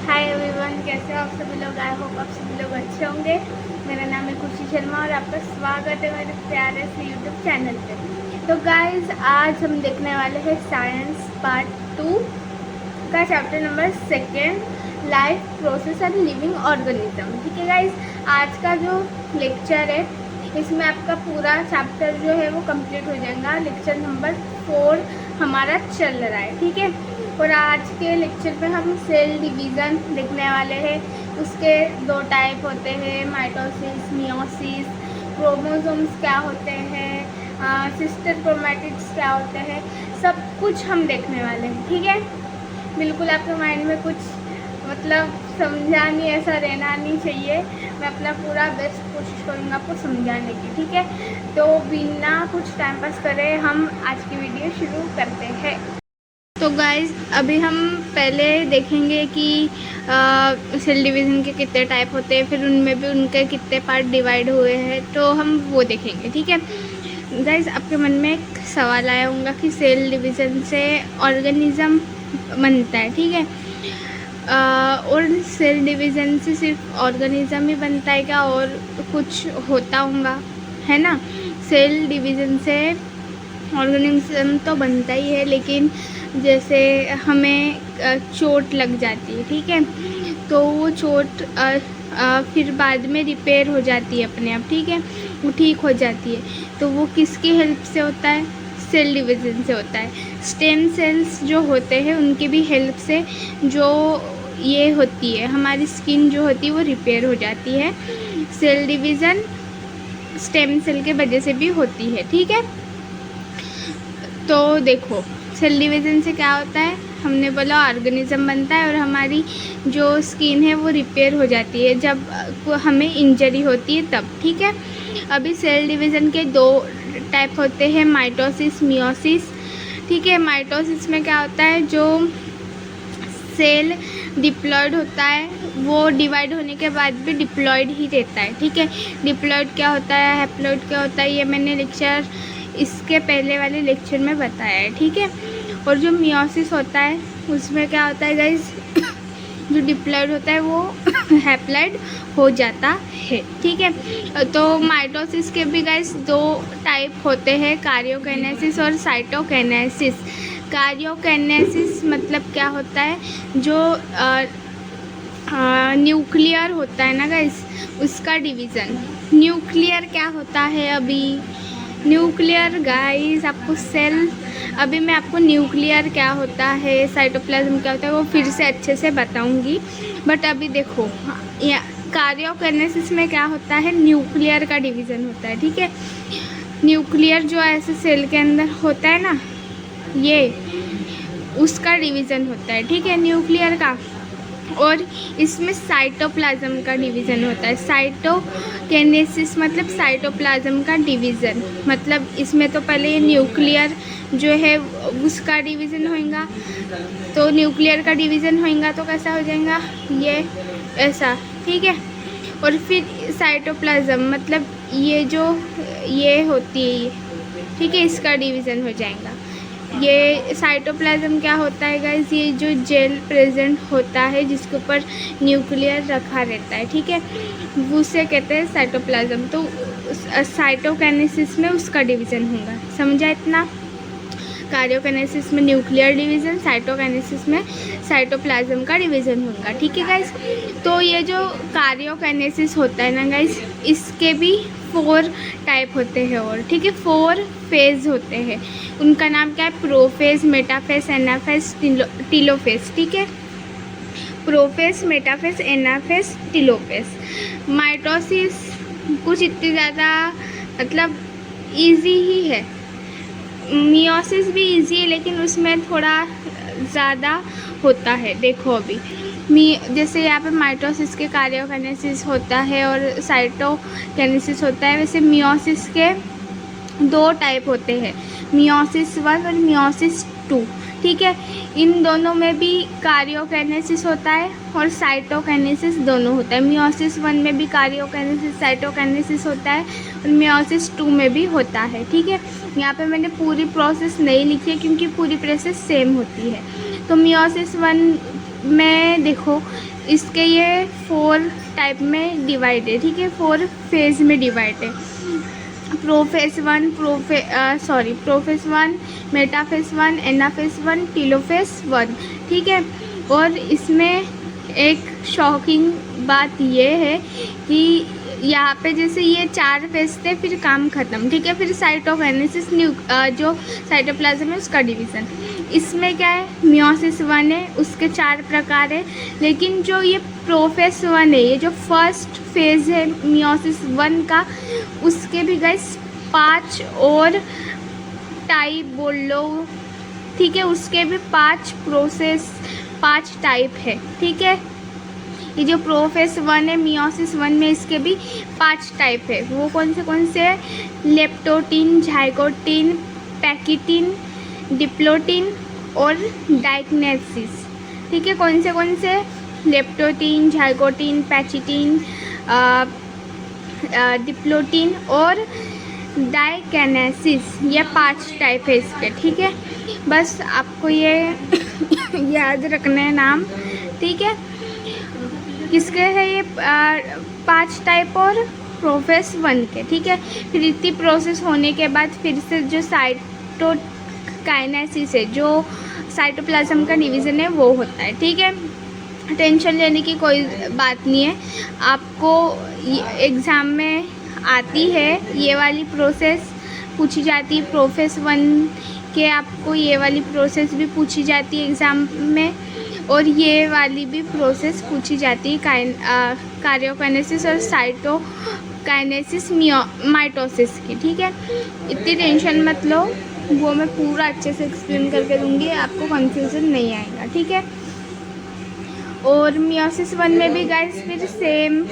Hi everyone, कैसे हो आप सभी लोग। आई होप आप सभी लोग अच्छे होंगे। मेरा नाम है खुशी शर्मा और आपका स्वागत है मेरे प्यारे से यूट्यूब चैनल पे। तो गाइस, आज हम देखने वाले हैं साइंस पार्ट 2 का chapter number 2, life process and living organism. ठीक है गाइस, आज का जो लेक्चर है इसमें आपका पूरा चैप्टर जो है वो कंप्लीट हो जाएगा। लेक्चर नंबर 4 हमारा चल रहा है, ठीक है। और आज के लेक्चर पे हम सेल डिवीज़न देखने वाले हैं। उसके 2 टाइप होते हैं, माइटोसिस, मियोसिस, क्रोमोसोम्स क्या होते हैं, सिस्टर क्रोमैटिड्स क्या होते हैं, सब कुछ हम देखने वाले हैं, ठीक है। बिल्कुल आपके माइंड में कुछ मतलब समझा नहीं, ऐसा रहना नहीं चाहिए। मैं अपना पूरा बेस्ट कोशिश करूँगा आपको समझाने की, ठीक है। तो बिना कुछ टाइम पास करे हम आज की वीडियो शुरू करते हैं। तो गाइज, अभी हम पहले देखेंगे कि सेल डिवीज़न के कितने टाइप होते हैं, फिर उनमें भी उनके कितने पार्ट डिवाइड हुए हैं, तो हम वो देखेंगे, ठीक है। गाइज, आपके मन में एक सवाल आया होगा कि सेल डिवीज़न से ऑर्गेनिज़म बनता है, ठीक है। और सेल डिवीज़न से सिर्फ ऑर्गेनिज़म ही बनता है क्या, और कुछ होता होगा, है ना। सेल डिवीज़न से ऑर्गेनिज्म तो बनता ही है, लेकिन जैसे हमें चोट लग जाती है, ठीक है, तो वो चोट फिर बाद में रिपेयर हो जाती है अपने आप, ठीक है, वो ठीक हो जाती है। तो वो किसकी हेल्प से होता है? सेल डिवीज़न से होता है। स्टेम सेल्स जो होते हैं उनकी भी हेल्प से जो ये होती है, हमारी स्किन जो होती है वो रिपेयर हो जाती है। सेल डिवीज़न स्टेम सेल के वजह से भी होती है, ठीक है। तो देखो, सेल डिवीज़न से क्या होता है, हमने बोला ऑर्गेनिज्म बनता है और हमारी जो स्किन है वो रिपेयर हो जाती है जब हमें इंजरी होती है तब, ठीक है। अभी सेल डिवीज़न के 2 टाइप होते हैं, माइटोसिस, मियोसिस, ठीक है। माइटोसिस में क्या होता है, जो सेल डिप्लॉयड होता है वो डिवाइड होने के बाद भी डिप्लॉयड ही रहता है, ठीक है। डिप्लॉयड क्या होता है, हैप्लॉयड क्या होता है, ये मैंने लेक्चर इसके पहले वाले लेक्चर में बताया है, ठीक है। और जो मियोसिस होता है उसमें क्या होता है गाइज, जो डिप्लॉयड होता है वो हैप्लॉयड हो जाता है, ठीक है। तो माइटोसिस के भी गाइज 2 टाइप होते हैं, कार्योकाइनेसिस और साइटोकाइनेसिस। कार्योकाइनेसिस मतलब क्या होता है, जो न्यूक्लियर होता है ना गाइस, उसका डिवीज़न। न्यूक्लियर क्या होता है, अभी न्यूक्लियर गाइस आपको सेल, अभी मैं आपको न्यूक्लियर क्या होता है, साइटोप्लाज्म क्या होता है वो फिर से अच्छे से बताऊंगी। बट अभी देखो, कार्योकाइनेसिस में क्या होता है, न्यूक्लियर का डिवीज़न होता है, ठीक है। न्यूक्लियर जो ऐसे सेल के अंदर होता है ना, ये उसका डिवीज़न होता है, ठीक है, न्यूक्लियर का। और इसमें साइटोप्लाज्म का डिवीज़न होता है। साइटोकाइनेसिस मतलब साइटोप्लाज्म का डिवीज़न, मतलब इसमें तो पहले ये न्यूक्लियर जो है उसका डिवीज़न होएगा, तो न्यूक्लियर का डिवीज़न होएगा तो कैसा हो जाएगा, ये ऐसा, ठीक है। और फिर साइटोप्लाज्म मतलब ये जो ये होती है, ठीक है, इसका डिवीज़न हो जाएगा। ये साइटोप्लाज्म क्या होता है गाइस, ये जो जेल प्रेजेंट होता है जिसके ऊपर न्यूक्लियर रखा रहता है, ठीक है, उसे कहते हैं साइटोप्लाज्म। तो साइटोकाइनेसिस में उसका डिवीज़न होगा, समझा इतना। कार्योकाइनेसिस में न्यूक्लियर डिवीज़न, साइटोकाइनेसिस में साइटोप्लाज्म का डिवीज़न होगा, ठीक है गाइस। तो ये जो कार्योकाइनेसिस होता है ना गाइस, इसके भी 4 टाइप होते हैं और, ठीक है, 4 फेज़ होते हैं। उनका नाम क्या है, प्रोफेज, मेटाफेज, एनाफेज, टीलोफेज, ठीक है। Prophase, metaphase, anaphase, telophase. Mitosis कुछ इतनी ज़्यादा मतलब इजी ही है। मियोसिस भी इजी है लेकिन उसमें थोड़ा ज़्यादा होता है। देखो अभी जैसे यहाँ पे माइटोसिस के कार्योकाइनेसिस होता है और साइटोकाइनेसिस होता है, वैसे मियोसिस के 2 टाइप होते हैं, मियोसिस 1 और मियोसिस 2, ठीक है। इन दोनों में भी कार्योकाइनेसिस होता है और साइटोकाइनेसिस दोनों होता है। मियोसिस 1 में भी कार्योकाइनेसिस साइटोकाइनेसिस होता है और मियोसिस 2 में भी होता है, ठीक है। यहाँ पे मैंने पूरी प्रोसेस नहीं लिखी है क्योंकि पूरी प्रोसेस सेम होती है। तो मियोसिस 1 में देखो, इसके ये 4 टाइप में डिवाइड है, ठीक है, 4 फेज में डिवाइड है। प्रोफेज 1, मेटाफेज 1, एनाफेज 1, टेलोफेज 1, ठीक है। और इसमें एक शॉकिंग बात ये है कि यहाँ पे जैसे ये 4 फेज थे, फिर काम ख़त्म, ठीक है। फिर साइटोकाइनेसिस जो साइटोप्लाज्म है उसका डिवीज़न। इसमें क्या है, मियोसिस 1 है, उसके 4 प्रकार है। लेकिन जो ये प्रोफेज 1 है, ये जो फर्स्ट फेज़ है मियोसिस 1 का, उसके भी गाइस 5 और टाइप बोल लो, ठीक है। उसके भी 5 टाइप है, ठीक है। ये जो प्रोफेज 1 है मियोसिस 1 में, इसके भी 5 टाइप है। वो कौन से है? लेप्टोटीन, झाइगोटीन, पैकिटीन, डिप्लोटीन और डाइग्नेसिस, ठीक है। कौन से? लेप्टोटीन, झाइगोटीन, पैचिटीन, डिप्लोटीन और डाइगनेसिस, ये 5 टाइप है इसके, ठीक है। बस आपको ये याद रखना है नाम, ठीक है। किसके है ये 5 टाइप और प्रोफेज 1 के, ठीक है। फिर इतनी प्रोसेस होने के बाद फिर से जो साइटोकाइनेसिस है, जो साइटोप्लाज्म का डिवीज़न है, वो होता है, ठीक है। टेंशन लेने की कोई बात नहीं है। आपको एग्ज़ाम में आती है, ये वाली प्रोसेस पूछी जाती है। प्रोफेज 1 के आपको ये वाली प्रोसेस भी पूछी जाती है एग्ज़ाम में, और ये वाली भी प्रोसेस पूछी जाती है कार्योकाइनेसिस और साइटोकाइनेसिस माइटोसिस की, ठीक है। इतनी टेंशन मत लो, वो मैं पूरा अच्छे से एक्सप्लेन करके दूँगी, आपको कंफ्यूजन नहीं आएगा, ठीक है। और मियोसिस 1 में भी गाइस फिर सेम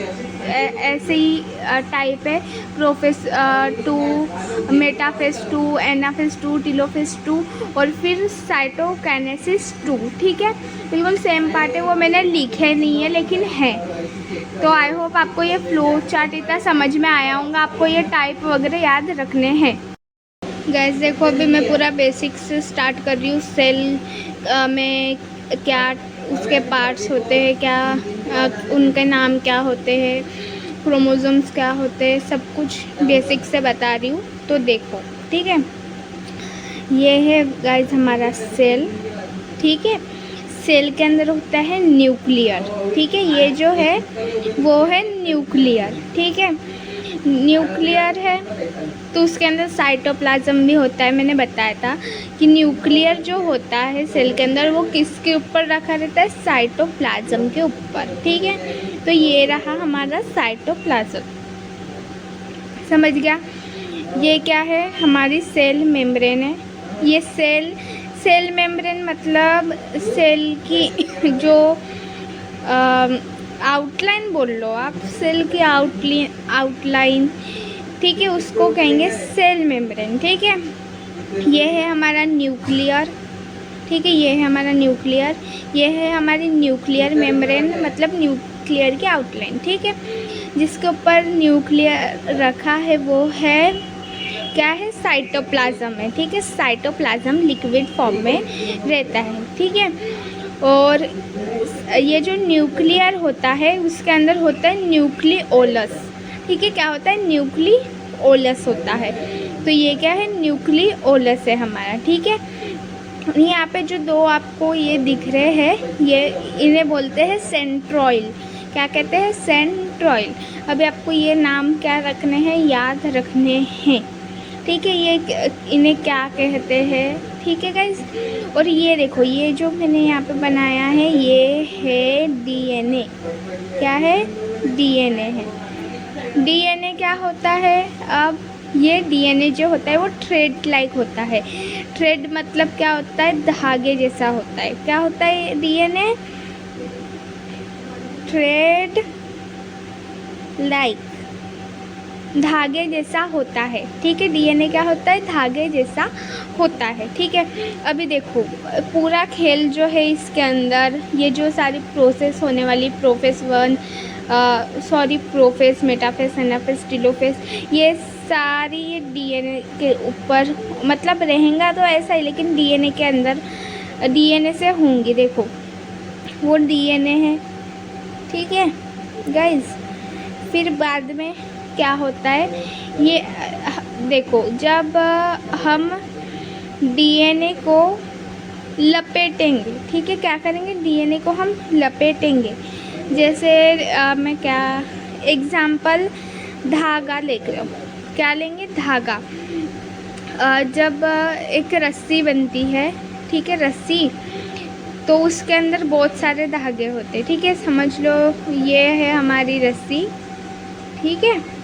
ऐसे ही टाइप है। प्रोफेज 2, मेटाफेज 2, एनाफेज 2, टेलोफेज 2 और फिर साइटोकाइनेसिस 2, ठीक है। बिल्कुल सेम पार्ट है, वो मैंने लिखे नहीं है लेकिन है। तो आई होप आपको ये फ्लो चार्ट इतना समझ में आया होगा, आपको ये टाइप वगैरह याद रखने हैं। गाइस देखो, अभी मैं पूरा बेसिक से स्टार्ट कर रही हूँ। सेल में क्या उसके पार्ट्स होते हैं, क्या उनके नाम क्या होते हैं, क्रोमोसोम्स क्या होते हैं, सब कुछ बेसिक से बता रही हूँ, तो देखो, ठीक है। ये है गाइस हमारा सेल, ठीक है। सेल के अंदर होता है न्यूक्लियर, ठीक है। ये जो है वो है न्यूक्लियर, ठीक है। न्यूक्लियर है तो उसके अंदर साइटोप्लाज्म भी होता है। मैंने बताया था कि न्यूक्लियर जो होता है सेल के अंदर, वो किसके ऊपर रखा रहता है? साइटोप्लाज्म के ऊपर, ठीक है। तो ये रहा हमारा साइटोप्लाज्म, समझ गया। ये क्या है? हमारी सेल मेम्ब्रेन है। ये सेल मेम्ब्रेन मतलब सेल की जो आउटलाइन बोल लो आप, सेल की आउटलाइन, ठीक है, उसको कहेंगे सेल मेम्ब्रेन, ठीक है। ये है हमारा न्यूक्लियर, ठीक है, ये है हमारा न्यूक्लियर, ये है हमारी न्यूक्लियर मेम्ब्रेन मतलब न्यूक्लियर की आउटलाइन, ठीक है। जिसके ऊपर न्यूक्लियर रखा है वो है क्या है? साइटोप्लाज्म है, ठीक है। साइटोप्लाज्म लिक्विड फॉर्म में रहता है, ठीक है। और ये जो न्यूक्लियर होता है उसके अंदर होता है न्यूक्लियोलस, ठीक है। क्या होता है? न्यूक्लियोलस होता है। तो ये क्या है? न्यूक्लियोलस है हमारा, ठीक है। यहाँ पे जो 2 आपको ये दिख रहे हैं, ये इन्हें बोलते हैं सेंट्रोइल। क्या कहते हैं? सेंट्रोइल। अभी आपको ये नाम क्या रखने हैं? याद रखने हैं, ठीक है। ये इन्हें क्या कहते हैं, ठीक है गाइस। और ये देखो, ये जो मैंने यहाँ पे बनाया है, ये है डीएनए। क्या है? डीएनए है। डीएनए क्या होता है? अब ये डीएनए जो होता है वो थ्रेड लाइक होता है। थ्रेड मतलब क्या होता है? धागे जैसा होता है। क्या होता है डीएनए? थ्रेड लाइक, धागे जैसा होता है, ठीक है। डीएनए क्या होता है? धागे जैसा होता है, ठीक है। अभी देखो, पूरा खेल जो है इसके अंदर, ये जो सारी प्रोसेस होने वाली, prophase 1, prophase, metaphase, anaphase, telophase, ये सारी ये डीएनए के ऊपर मतलब रहेगा तो ऐसा ही, लेकिन डीएनए के अंदर डीएनए से होंगी। देखो, वो डीएनए है, ठीक है गाइज। फिर बाद में क्या होता है, ये देखो, जब हम डीएनए को लपेटेंगे, ठीक है, क्या करेंगे, डीएनए को हम लपेटेंगे। जैसे मैं क्या एग्जाम्पल, धागा लेकर, क्या लेंगे, धागा। जब एक रस्सी बनती है, ठीक है, रस्सी, तो उसके अंदर बहुत सारे धागे होते हैं, ठीक है, समझ लो ये है हमारी रस्सी, ठीक है।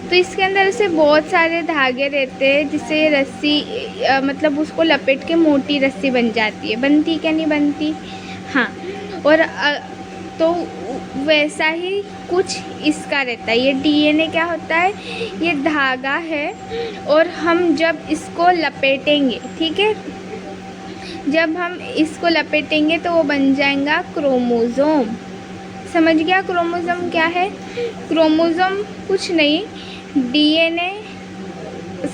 तो इसके अंदर से बहुत सारे धागे रहते हैं, जिससे ये रस्सी मतलब उसको लपेट के मोटी रस्सी बन जाती है। बनती क्या नहीं बनती, हाँ। और तो वैसा ही कुछ इसका रहता है। ये डीएनए क्या होता है, ये धागा है, और हम जब इसको लपेटेंगे, ठीक है, जब हम इसको लपेटेंगे तो वो बन जाएगा क्रोमोज़ोम। समझ गया क्रोमोज़ोम क्या है? क्रोमोज़ोम कुछ नहीं, डीएनए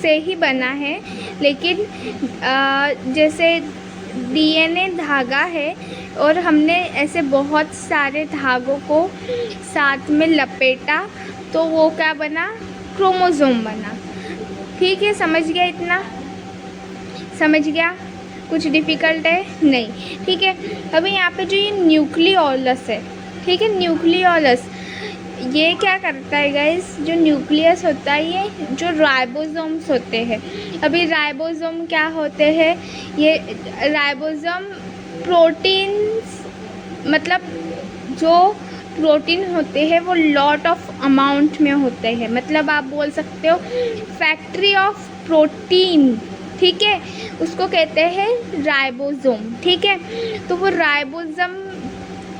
से ही बना है, लेकिन जैसे डीएनए धागा है और हमने ऐसे बहुत सारे धागों को साथ में लपेटा, तो वो क्या बना, क्रोमोज़ोम बना। ठीक है, समझ गया, इतना समझ गया? कुछ डिफ़िकल्ट है? नहीं, ठीक है। अभी यहाँ पे जो ये न्यूक्लियोलस है, ठीक है, न्यूक्लियोलस, ये क्या करता है गाइस, जो न्यूक्लियस होता है, ये जो राइबोसोम्स होते हैं। अभी राइबोसोम क्या होते हैं, ये राइबोसोम प्रोटीन्स, मतलब जो प्रोटीन होते हैं वो लॉट ऑफ अमाउंट में होते हैं, मतलब आप बोल सकते हो फैक्ट्री ऑफ प्रोटीन, ठीक है, उसको कहते हैं राइबोसोम, ठीक है। तो वो राइबोसोम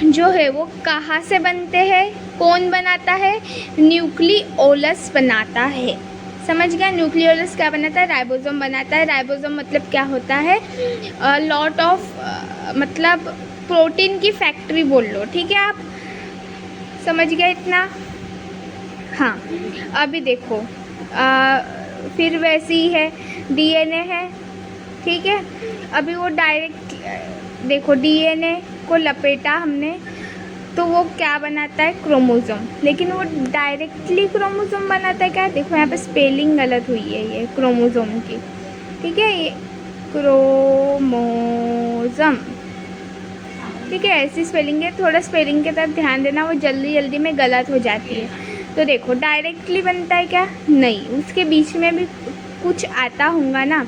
जो है वो कहाँ से बनते हैं, कौन बनाता है, न्यूक्लियोलस बनाता है। समझ गया? न्यूक्लियोलस क्या बनाता है, राइबोसोम बनाता है। राइबोसोम मतलब क्या होता है, लॉट ऑफ मतलब प्रोटीन की फैक्ट्री बोल लो, ठीक है, आप समझ गए इतना? हाँ, अभी देखो, फिर वैसी ही है, डीएनए है, ठीक है। अभी वो डायरेक्ट देखो, डीएनए को लपेटा हमने, तो वो क्या बनाता है, क्रोमोसोम। लेकिन वो डायरेक्टली क्रोमोसोम बनाता है क्या, देखो यहाँ पे स्पेलिंग गलत हुई है, ये क्रोमोसोम की, ठीक है, ये क्रोमोसोम, ठीक है, ऐसी स्पेलिंग है। थोड़ा स्पेलिंग के तरफ ध्यान देना, वो जल्दी जल्दी में गलत हो जाती है। तो देखो, डायरेक्टली बनता है क्या, नहीं, उसके बीच में भी कुछ आता होगा ना।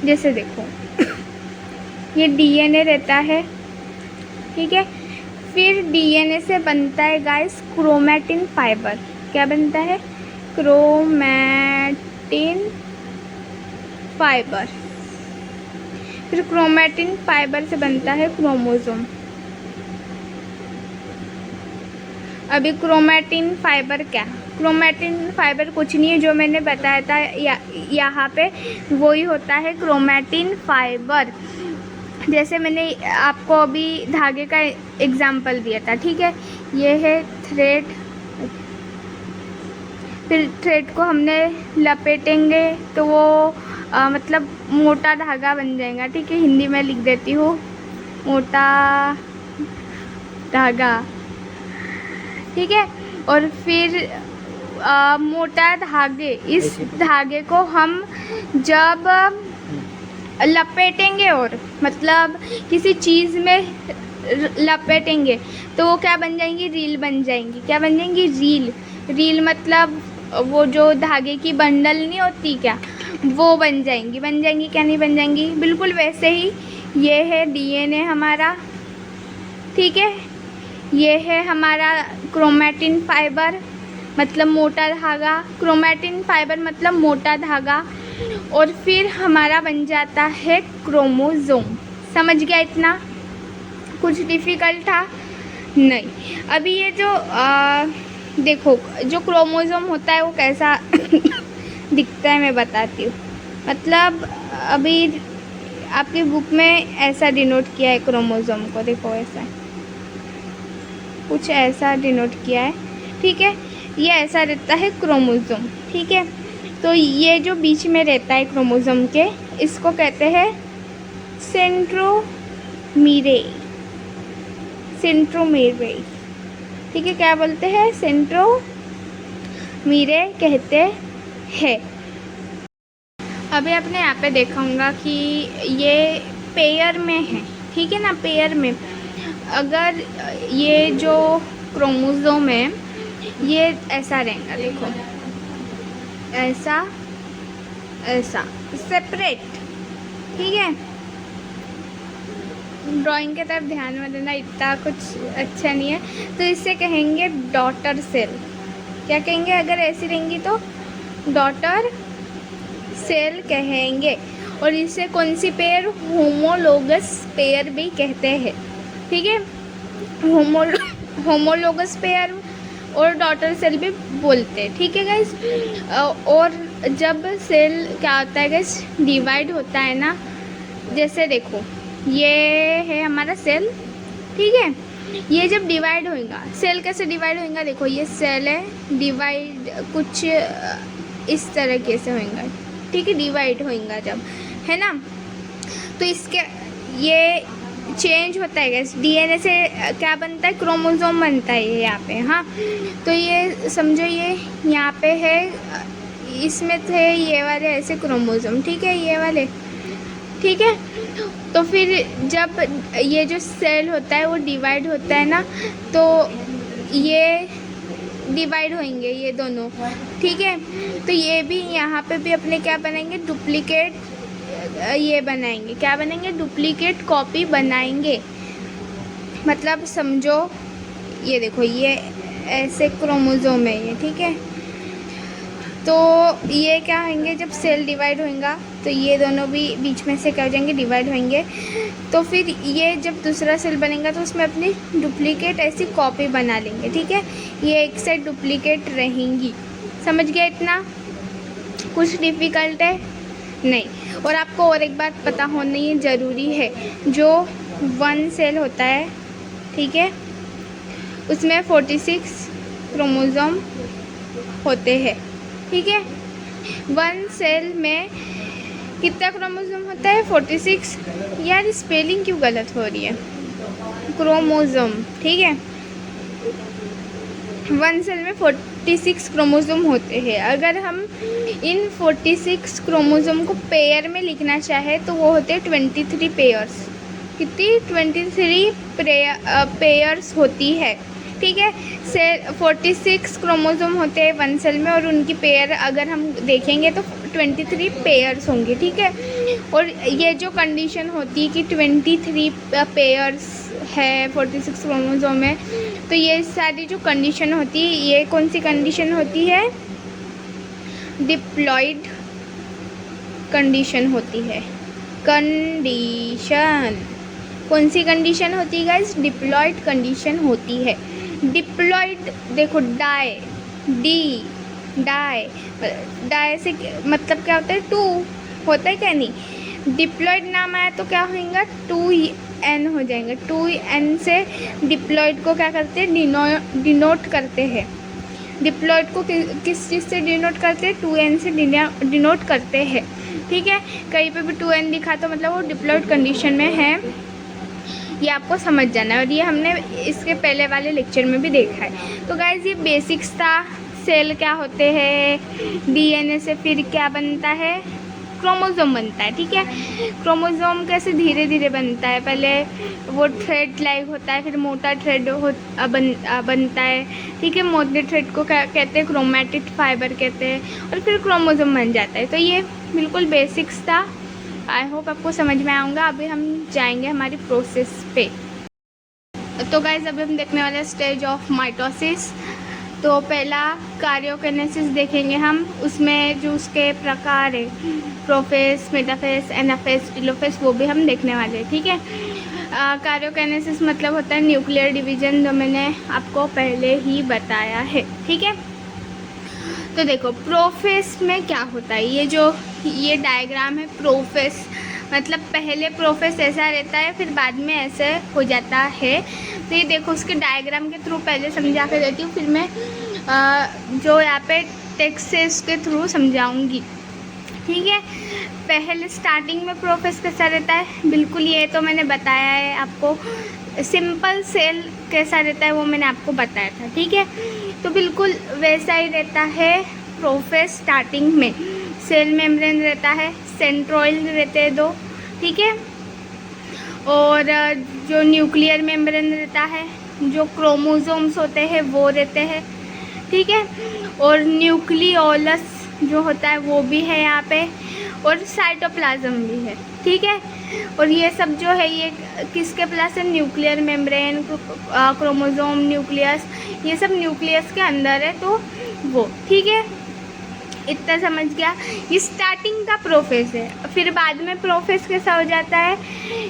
जैसे देखो, ये डीएनए रहता है, ठीक है, फिर डीएनए से बनता है गाइस क्रोमैटिन फाइबर। क्या बनता है, क्रोमैटिन फाइबर। फिर क्रोमैटिन फाइबर से बनता है क्रोमोसोम। अभी क्रोमैटिन फाइबर क्या, क्रोमैटिन फाइबर कुछ नहीं है, जो मैंने बताया था यहाँ पे वही होता है क्रोमैटिन फाइबर। जैसे मैंने आपको अभी धागे का एग्जाम्पल दिया था, ठीक है, ये है थ्रेड, फिर थ्रेड को हमने लपेटेंगे तो वो मतलब मोटा धागा बन जाएगा, ठीक है, हिंदी में लिख देती हूँ, मोटा धागा, ठीक है। और फिर मोटा धागे, इस धागे को हम जब लपेटेंगे और मतलब किसी चीज़ में लपेटेंगे, तो वो क्या बन जाएंगी, रील बन जाएंगी। क्या बन जाएंगी, रील। रील मतलब वो जो धागे की बंडल नहीं होती क्या, वो बन जाएंगी। बन जाएंगी क्या नहीं बन जाएंगी, बिल्कुल वैसे ही। ये है डीएनए हमारा, ठीक है, ये है हमारा क्रोमैटिन फाइबर, मतलब मोटा धागा, क्रोमैटिन फाइबर मतलब मोटा धागा, और फिर हमारा बन जाता है क्रोमोसोम। समझ गया इतना? कुछ डिफ़िकल्ट था? नहीं। अभी ये जो देखो, जो क्रोमोसोम होता है वो कैसा दिखता है मैं बताती हूँ। मतलब अभी आपकी बुक में ऐसा डिनोट किया है क्रोमोसोम को, देखो ऐसा कुछ ऐसा डिनोट किया है, ठीक है, ये ऐसा रहता है क्रोमोसोम, ठीक है। तो ये जो बीच में रहता है क्रोमोसोम के, इसको कहते हैं सेंट्रोमीरे, सेंट्रोमीरे, ठीक है, क्या बोलते हैं, सेंट्रोमीरे कहते हैं। अभी आपने यहाँ पे देखा होगा कि ये पेयर में है, ठीक है ना, पेयर में। अगर ये जो क्रोमोसोम है ये ऐसा रहेगा, देखो ऐसा ऐसा सेपरेट, ठीक है। ड्राइंग के तरफ ध्यान में देना, इतना कुछ अच्छा नहीं है। तो इसे कहेंगे डॉटर सेल। क्या कहेंगे, अगर ऐसी रहेंगी तो डॉटर सेल कहेंगे। और इसे कौन सी पेयर, होमोलोगस पेयर भी कहते हैं, ठीक है। होमोलोगस पेयर और डॉटर सेल भी बोलते हैं, ठीक है गाइस। और जब सेल क्या होता है गाइस, डिवाइड होता है ना, जैसे देखो ये है हमारा सेल, ठीक है। ये जब डिवाइड होएगा, सेल कैसे डिवाइड होएगा, देखो ये सेल है, डिवाइड कुछ इस तरीके से होएगा, ठीक है, डिवाइड होएगा जब, है ना। तो इसके ये चेंज होता है गैस, डीएनए से क्या बनता है, क्रोमोसोम बनता है ये यहाँ पे, हाँ। तो ये समझो ये यहाँ पे है, इसमें थे ये वाले ऐसे क्रोमोसोम, ठीक है, ये वाले, ठीक है। तो फिर जब ये जो सेल होता है वो डिवाइड होता है ना, तो ये डिवाइड होंगे ये दोनों, ठीक है। तो ये भी यहाँ पे भी अपने क्या बनाएंगे, डुप्लीकेट ये बनाएंगे, क्या बनाएंगे, डुप्लीकेट कॉपी बनाएंगे। मतलब समझो ये देखो ये ऐसे क्रोमोसोम है ये, ठीक है। तो ये क्या होंगे, जब सेल डिवाइड होएगा तो ये दोनों भी बीच में से क्या हो जाएंगे, डिवाइड होंगे। तो फिर ये जब दूसरा सेल बनेगा तो उसमें अपनी डुप्लीकेट ऐसी कॉपी बना लेंगे, ठीक है। ये एक साइड डुप्लीकेट रहेंगी। समझ गया, इतना कुछ डिफ़िकल्ट है नहीं। और आपको और एक बात पता होनी ज़रूरी है, जो वन सेल होता है, ठीक है, उसमें 46 क्रोमोसोम होते हैं, ठीक है। वन सेल में कितना क्रोमोसोम होता है, 46। यार स्पेलिंग क्यों गलत हो रही है, क्रोमोसोम, ठीक है। वन सेल में 46 क्रोमोसोम होते हैं। अगर हम इन 46 क्रोमोसोम को पेयर में लिखना चाहे तो वो होते हैं 23 पेयर्स। कितनी, 23 पेयर्स होती है, ठीक है। सेल 46 क्रोमोसोम होते हैं वन सेल में, और उनकी पेयर अगर हम देखेंगे तो 23 पेयर्स होंगे, ठीक है। और ये जो कंडीशन होती है कि 23 पेयर्स है 46 क्रोमोसोम में, तो ये सारी जो कंडीशन होती है, ये कौन सी कंडीशन होती है, डिप्लॉइड कंडीशन होती है। कंडीशन कौन सी कंडीशन होती है गाइस, डिप्लॉइड कंडीशन होती है। डिप्लॉइड देखो, डाई से मतलब क्या होता है, 2 होता है क्या, नहीं। डिप्लॉइड नाम आया तो क्या होगा, 2n हो जाएंगे। 2n से डिप्लॉइड को क्या करते हैं, डिनोट करते हैं। डिप्लॉइड को किस चीज़ से डिनोट करते हैं, 2n से डिनोट करते हैं, ठीक है। कहीं पे भी 2n लिखा तो मतलब वो डिप्लॉइड कंडीशन में है, ये आपको समझ जाना है। और ये हमने इसके पहले वाले लेक्चर में भी देखा है। तो गाइज ये बेसिक्स था, सेल क्या होते हैं, डीएनए से फिर क्या बनता है, क्रोमोसोम बनता है, ठीक है। क्रोमोसोम कैसे धीरे धीरे बनता है, पहले वो थ्रेड लाइक होता है, फिर मोटा थ्रेड बनता है, ठीक है। मोटे थ्रेड को क्या कहते हैं, क्रोमैटिड फाइबर कहते हैं, और फिर क्रोमोसोम बन जाता है। तो ये बिल्कुल बेसिक्स था, आई होप आपको समझ में आऊँगा। अभी हम जाएंगे हमारी प्रोसेस पे। तो गाइज अभी हम देखने वाले स्टेज ऑफ माइटोसिस। तो पहला कार्योकाइनेसिस देखेंगे हम, उसमें जो उसके प्रकार है, प्रोफेस, मेटाफेस, एनाफेस, टेलोफेस, वो भी हम देखने वाले हैं, ठीक है। कार्योकाइनेसिस मतलब होता है न्यूक्लियर डिवीजन, जो मैंने आपको पहले ही बताया है, ठीक है। तो देखो प्रोफेस में क्या होता है, ये डायग्राम है। प्रोफेस मतलब पहले प्रोफेस ऐसा रहता है, फिर बाद में ऐसे हो जाता है। तो ये देखो उसके डायग्राम के थ्रू पहले समझा कर देती हूँ, फिर मैं जो यहाँ पे टेक्स्ट है उसके थ्रू समझाऊंगी, ठीक है। पहले स्टार्टिंग में प्रोफेस कैसा रहता है, बिल्कुल ये तो मैंने बताया है आपको। सिंपल सेल कैसा रहता है वो मैंने आपको बताया था, ठीक है। तो बिल्कुल वैसा ही रहता है प्रोफेस। स्टार्टिंग में सेल मेम्ब्रेन रहता है, सेंट्रोइल रहते हैं 2, ठीक है। और जो न्यूक्लियर मेम्ब्रेन रहता है, जो क्रोमोसोम्स होते हैं वो रहते हैं, ठीक है। और न्यूक्लियोलस जो होता है वो भी है यहाँ पे, और साइटोप्लाज्म भी है, ठीक है। और ये सब जो है ये किसके प्लस है? न्यूक्लियर मेम्ब्रेन, क्रोमोसोम, न्यूक्लियस, ये सब न्यूक्लियस के अंदर है, तो वो, ठीक है। इतना समझ गया? ये स्टार्टिंग का प्रोफेस है। फिर बाद में प्रोफेस कैसा हो जाता है,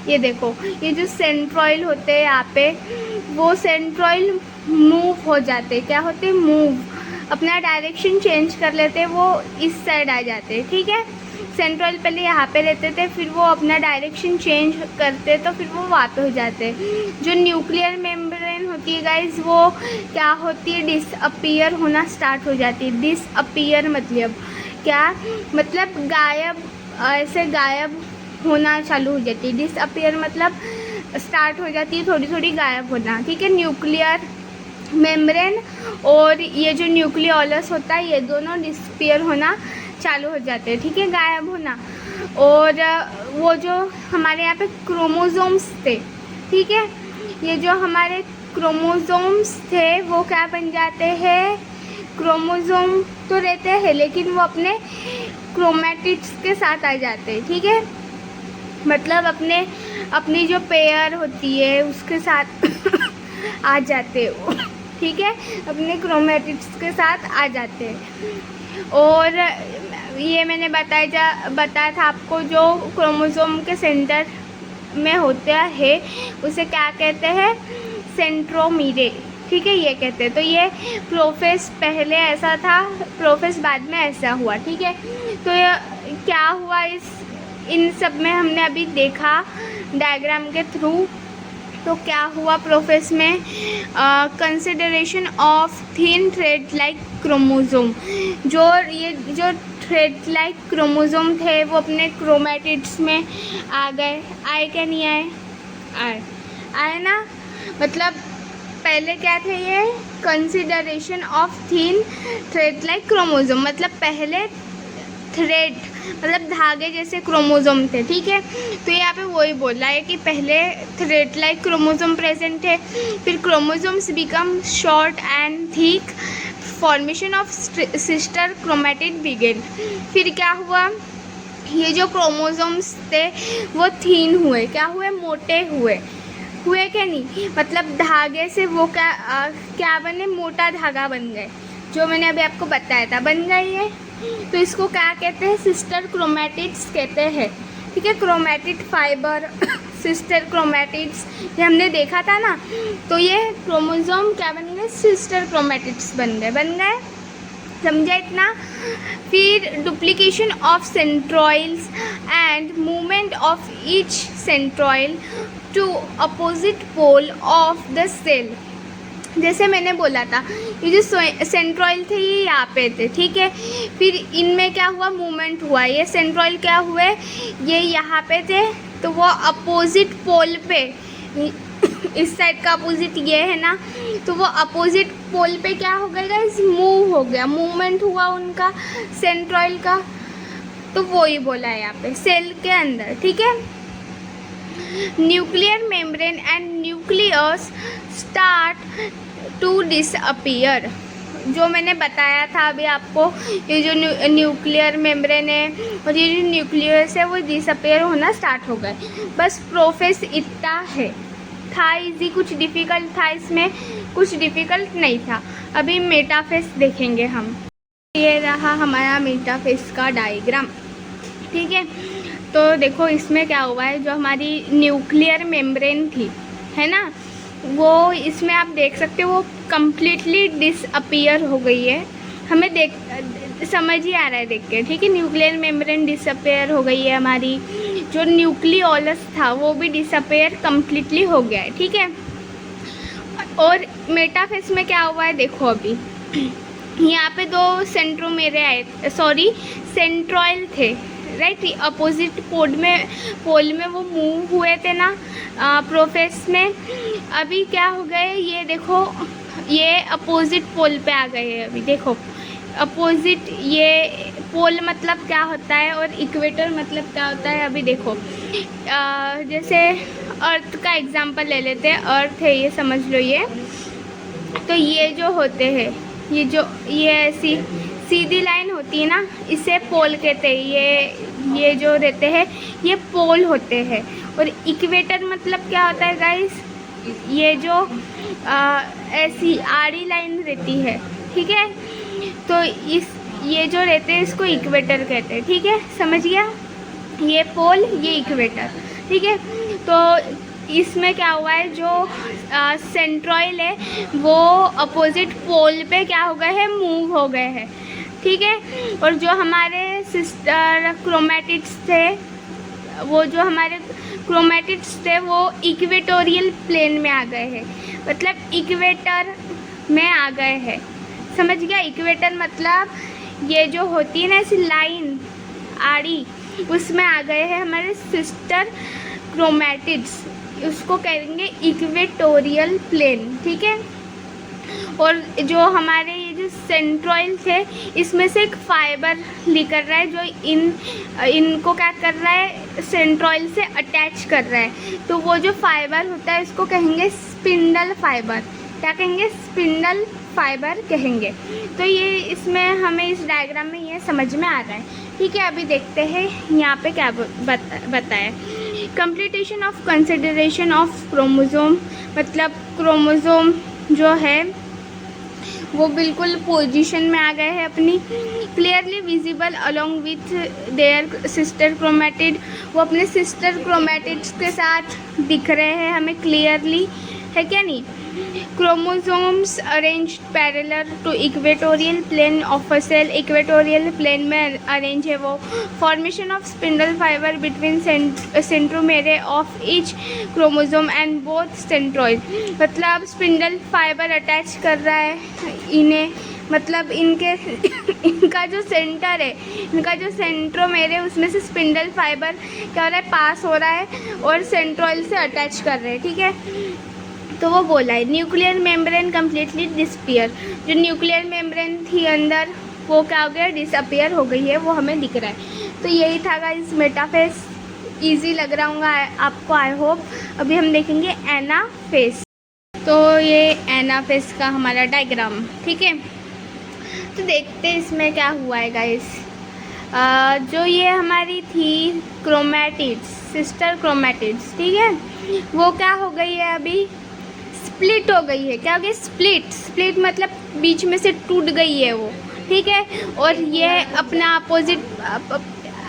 ये देखो, ये जो सेंट्रॉइल होते हैं यहाँ पे, वो सेंट्रॉइल मूव हो जाते हैं। क्या होते हैं? मूव, अपना डायरेक्शन चेंज कर लेते हैं, वो इस साइड आ जाते हैं, ठीक है। सेंट्रॉइल पहले यहाँ पे रहते थे, फिर वो अपना डायरेक्शन चेंज करते तो फिर वो वहाँ पे हो जाते हैं। जो न्यूक्लियर मेम्ब्रेन होती है गाइस, वो क्या होती है? डिसअपीयर होना स्टार्ट हो जाती है। डिसअपीयर मतलब क्या? मतलब गायब, ऐसे गायब होना चालू हो जाती है। डिसअपीयर मतलब स्टार्ट हो जाती है थोड़ी थोड़ी गायब होना, ठीक है। न्यूक्लियर मेम्ब्रेन और ये जो न्यूक्लियोलस होता है, ये दोनों डिसअपीयर होना चालू हो जाते हैं, ठीक है, गायब होना। और वो जो हमारे यहाँ पे क्रोमोसोम्स थे, ठीक है, ये जो हमारे क्रोमोसोम्स थे वो क्या बन जाते हैं? क्रोमोसोम तो रहते हैं लेकिन वो अपने क्रोमैटिड्स के साथ आ जाते हैं, ठीक है। मतलब अपनी जो पेयर होती है उसके साथ आ जाते हैं वो, ठीक है, अपने क्रोमैटिड्स के साथ आ जाते हैं। और ये मैंने बताया था आपको, जो क्रोमोसोम के सेंटर में होता है उसे क्या कहते हैं? सेंट्रोमीरे, ठीक है, ये कहते हैं। तो ये प्रोफेस पहले ऐसा था, प्रोफेस बाद में ऐसा हुआ, ठीक है। तो ये क्या हुआ इन सब में हमने अभी देखा डायग्राम के थ्रू। तो क्या हुआ प्रोफेस में? Consideration of thin thread like chromosome, जो थ्रेड लाइक क्रोमोसोम थे वो अपने क्रोमैटिड्स में आ गए। आए क्या नहीं आए? आए ना। मतलब पहले क्या थे? ये consideration of thin thread like chromosome, मतलब पहले थ्रेड मतलब धागे जैसे क्रोमोसोम थे, ठीक है। तो यहाँ पे वही बोल रहा है कि पहले थ्रेड लाइक क्रोमोसोम प्रेजेंट थे, फिर chromosomes become short and thick, formation of sister chromatid begin. फिर क्या हुआ? ये जो क्रोमोसोम्स थे वो थीन हुए, क्या हुए? मोटे हुए क्या नहीं? मतलब धागे से वो क्या बने? मोटा धागा बन गए, जो मैंने अभी आपको बताया था, बन गई है। तो इसको क्या कहते हैं? सिस्टर क्रोमैटिड्स कहते हैं, ठीक है। क्रोमैटिड फाइबर, सिस्टर क्रोमैटिड्स, ये हमने देखा था ना। तो ये क्रोमोसोम क्या बन गए? सिस्टर क्रोमैटिड्स बन गए। समझा इतना? फिर duplication of centrioles and movement of each centriole to opposite pole of the cell. जैसे मैंने बोला था, ये जो सेंट्रॉइल थे ये यहाँ पे थे, ठीक है। फिर इनमें क्या हुआ? मूवमेंट हुआ। ये सेंट्रॉइल क्या हुए? ये यहाँ पे थे, तो वो अपोजिट पोल पे, इस साइड का अपोजिट ये है ना, तो वो अपोजिट पोल पे क्या हो गया गाइस? मूव हो गया, मूवमेंट हुआ उनका सेंट्रॉइल का। तो वो ही बोला है यहाँ पे सेल के अंदर, ठीक है। Nuclear membrane and nucleus start to disappear. जो मैंने बताया था अभी आपको, ये जो न्यूक्लियर मेम्ब्रेन है और ये जो न्यूक्लियस है वो डिसअपीयर होना स्टार्ट हो गए। बस प्रोफेस इतना है। था इजी, कुछ डिफ़िकल्ट था इसमें? कुछ डिफ़िकल्ट नहीं था। अभी मेटाफेस देखेंगे हम। ये रहा हमारा मेटाफेस का डायग्राम, ठीक है। तो देखो इसमें क्या हुआ है, जो हमारी न्यूक्लियर मेम्ब्रेन थी, है ना, वो इसमें आप देख सकते हो वो कम्प्लीटली डिसअपीयर हो गई है। हमें समझ ही आ रहा है देख के, ठीक है। न्यूक्लियर मेम्ब्रेन डिसअपीयर हो गई है हमारी। जो न्यूक्लियोलस था वो भी डिसअपीयर कम्प्लीटली हो गया है, ठीक है। और मेटाफेस में क्या हुआ है देखो, अभी यहाँ पे 2 सेंट्रोमेरे आए, सॉरी सेंट्रॉइल थे, राइट, अपोजिट पोल में वो मूव हुए थे ना प्रोफेस में। अभी क्या हो गए, ये देखो ये अपोजिट पोल पे आ गए हैं। अभी देखो अपोजिट, ये पोल मतलब क्या होता है और इक्वेटर मतलब क्या होता है। अभी देखो जैसे अर्थ का एग्जांपल ले लेते हैं। अर्थ है ये, समझ लो ये। तो ये जो होते हैं, ये ऐसी सीधी लाइन होती है ना, इसे पोल कहते हैं। ये जो रहते हैं ये पोल होते हैं। और इक्वेटर मतलब क्या होता है गाइस, ये जो ऐसी आड़ी लाइन रहती है, ठीक है। तो ये जो रहते हैं इसको इक्वेटर कहते हैं, ठीक है, समझ गया। ये पोल, ये इक्वेटर, ठीक है। तो इसमें क्या हुआ है, जो सेंट्रॉइड है वो अपोजिट पोल पे क्या हो गए हैं, मूव हो गए हैं, ठीक है। और जो हमारे सिस्टर क्रोमैटिड्स थे, वो इक्वेटोरियल प्लेन में आ गए हैं, मतलब इक्वेटर में आ गए हैं, समझ गया। इक्वेटर मतलब ये जो होती है ना ऐसी लाइन आड़ी, उसमें आ गए हैं हमारे सिस्टर क्रोमैटिड्स, उसको कहेंगे इक्वेटोरियल प्लेन, ठीक है। और जो हमारे ये जो सेंट्रॉइड थे, इसमें से एक फाइबर निकल रहा है जो इनको क्या कर रहा है, सेंट्रॉइड से अटैच कर रहा है। तो वो जो फाइबर होता है इसको कहेंगे स्पिंडल फाइबर। क्या कहेंगे, स्पिंडल फाइबर कहेंगे। तो ये इसमें हमें इस डायग्राम में ये समझ में आ रहा है, ठीक है। अभी देखते हैं यहाँ पे क्या बताया। Completion of consideration of chromosome, मतलब क्रोमोसोम जो है वो बिल्कुल पोजीशन में आ गए हैं अपनी। Clearly visible along with their sister chromatid, वो अपने सिस्टर क्रोमैटिड्स के साथ दिख रहे हैं हमें क्लियरली, है क्या नहीं। Chromosomes arrange parallel to equatorial plane of a cell, equatorial plane में अरेंज है वो। Formation of spindle fibre between centromere of each chromosome and both centroid, मतलब स्पिंडल फाइबर अटैच कर रहा है इन्हें, मतलब इनका जो सेंटर है, इनका जो सेंट्रोमेरे है उसमें से स्पिंडल फाइबर क्या हो रहा है, पास हो रहा है और सेंट्रॉइड से अटैच कर रहे हैं, ठीक है। तो वो बोला है न्यूक्लियर मेम्ब्रेन कम्प्लीटली डिसअपियर, जो न्यूक्लियर मेम्ब्रेन थी अंदर वो क्या हो गया, डिसअपियर हो गई है, वो हमें दिख रहा है। तो यही था गाइस मेटाफेस। इजी लग रहा होगा आपको, आई होप। अभी हम देखेंगे एनाफेस। तो ये एनाफेस का हमारा डायग्राम, ठीक है। तो देखते हैं इसमें क्या हुआ है गाइस। जो ये हमारी थी क्रोमैटिड्स, सिस्टर क्रोमैटिड्स, ठीक है, वो क्या हो गई है, अभी स्प्लिट हो गई है। क्या हो गई, स्प्लिट मतलब बीच में से टूट गई है वो, ठीक है। और ये अपना अपोजिट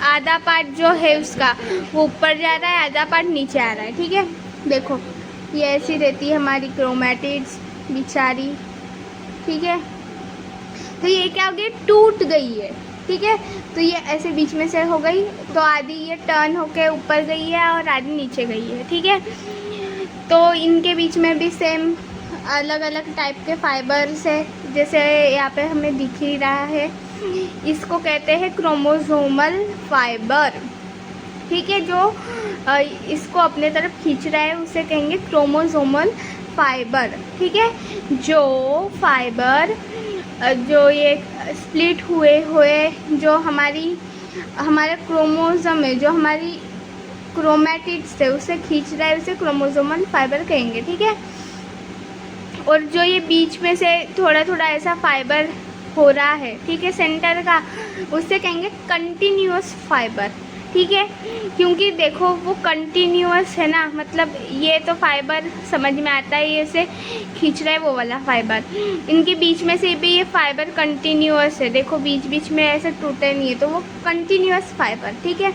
आधा पार्ट जो है उसका वो ऊपर जा रहा है, आधा पार्ट नीचे आ रहा है, ठीक है। देखो ये ऐसी रहती है हमारी क्रोमैटिड्स बिचारी, ठीक है। तो ये क्या हो गई, टूट गई है, ठीक है। तो ये ऐसे बीच में से हो गई, तो आधी ये टर्न होके ऊपर गई है और आधी नीचे गई है, ठीक है। तो इनके बीच में भी सेम अलग अलग टाइप के फाइबर्स है, जैसे यहाँ पे हमें दिख ही रहा है, इसको कहते हैं क्रोमोसोमल फाइबर, ठीक है। जो इसको अपने तरफ खींच रहा है उसे कहेंगे क्रोमोसोमल फाइबर, ठीक है। जो फाइबर जो ये स्प्लिट हुए जो हमारे क्रोमोसोम है, जो हमारी क्रोमैटिड्स है उसे खींच रहा है, उसे क्रोमोसोमल फाइबर कहेंगे, ठीक है। और जो ये बीच में से थोड़ा थोड़ा ऐसा फाइबर हो रहा है, ठीक है, सेंटर का, उससे कहेंगे कंटिन्यूअस फाइबर, ठीक है। क्योंकि देखो वो कंटिन्यूअस है ना, मतलब ये तो फाइबर समझ में आता है, ये से खींच रहा है वो वाला फाइबर, इनके बीच में से भी ये फाइबर कंटिन्यूअस है, देखो बीच बीच में ऐसे टूटे नहीं है, तो वो कंटिन्यूअस फाइबर, ठीक है।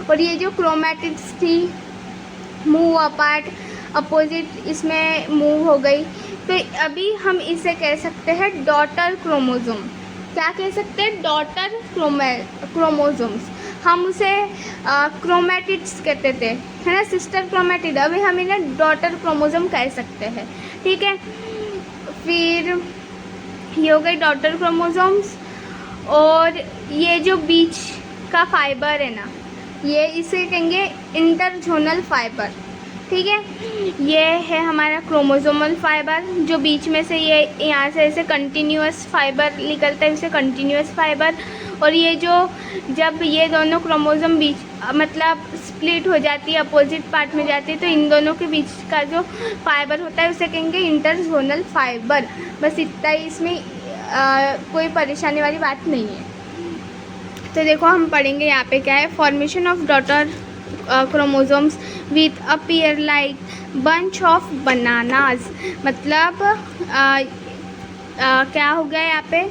और ये जो क्रोमैटिड्स थी मूव अपार्ट, अपोजिट इसमें मूव हो गई, तो अभी हम इसे कह सकते हैं डॉटर क्रोमोसोम। क्या कह सकते हैं, डॉटर क्रोमोसोम्स। हम उसे क्रोमैटिड्स कहते थे, है ना, सिस्टर क्रोमैटिड, अभी हम इन्हें डॉटर क्रोमोसोम कह सकते हैं, ठीक है। फिर ये हो गई डॉटर क्रोमोसोम्स। और ये जो बीच का फाइबर है ना, ये इसे कहेंगे इंटरजोनल फाइबर, ठीक है। ये है हमारा क्रोमोसोमल फाइबर, जो बीच में से ये यहाँ से ऐसे कंटिन्यूअस फाइबर निकलता है, इसे कंटिन्यूअस फाइबर। और ये जो जब ये दोनों क्रोमोसोम बीच मतलब स्प्लिट हो जाती है, अपोजिट पार्ट में जाती है, तो इन दोनों के बीच का जो फाइबर होता है उसे कहेंगे इंटरजोनल फाइबर। बस इतना ही, इसमें कोई परेशानी वाली बात नहीं है। तो देखो हम पढ़ेंगे यहाँ पे क्या है, formation of daughter chromosomes with appear like bunch of bananas. मतलब क्या हो गया यहाँ पे,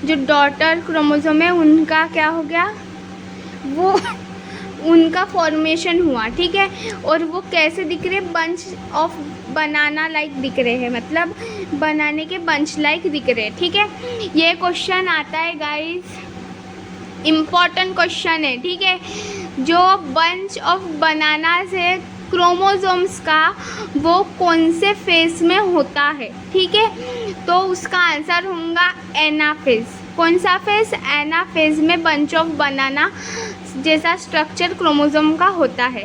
जो डॉटर क्रोमोसोम है उनका क्या हो गया, वो उनका फॉर्मेशन हुआ, ठीक है। और वो कैसे दिख रहे, बंच ऑफ बनाना लाइक दिख रहे हैं, मतलब बनाने के बंच लाइक दिख रहे हैं, ठीक है। ये क्वेश्चन आता है गाइस, इम्पॉर्टेंट क्वेश्चन है, ठीक है। जो बंच ऑफ बनानास है क्रोमोसोम्स का, वो कौन से फेज में होता है, ठीक है। तो उसका आंसर होगा एनाफेज। कौन सा फेज, एनाफेज में बंच ऑफ बनाना जैसा स्ट्रक्चर क्रोमोसोम का होता है।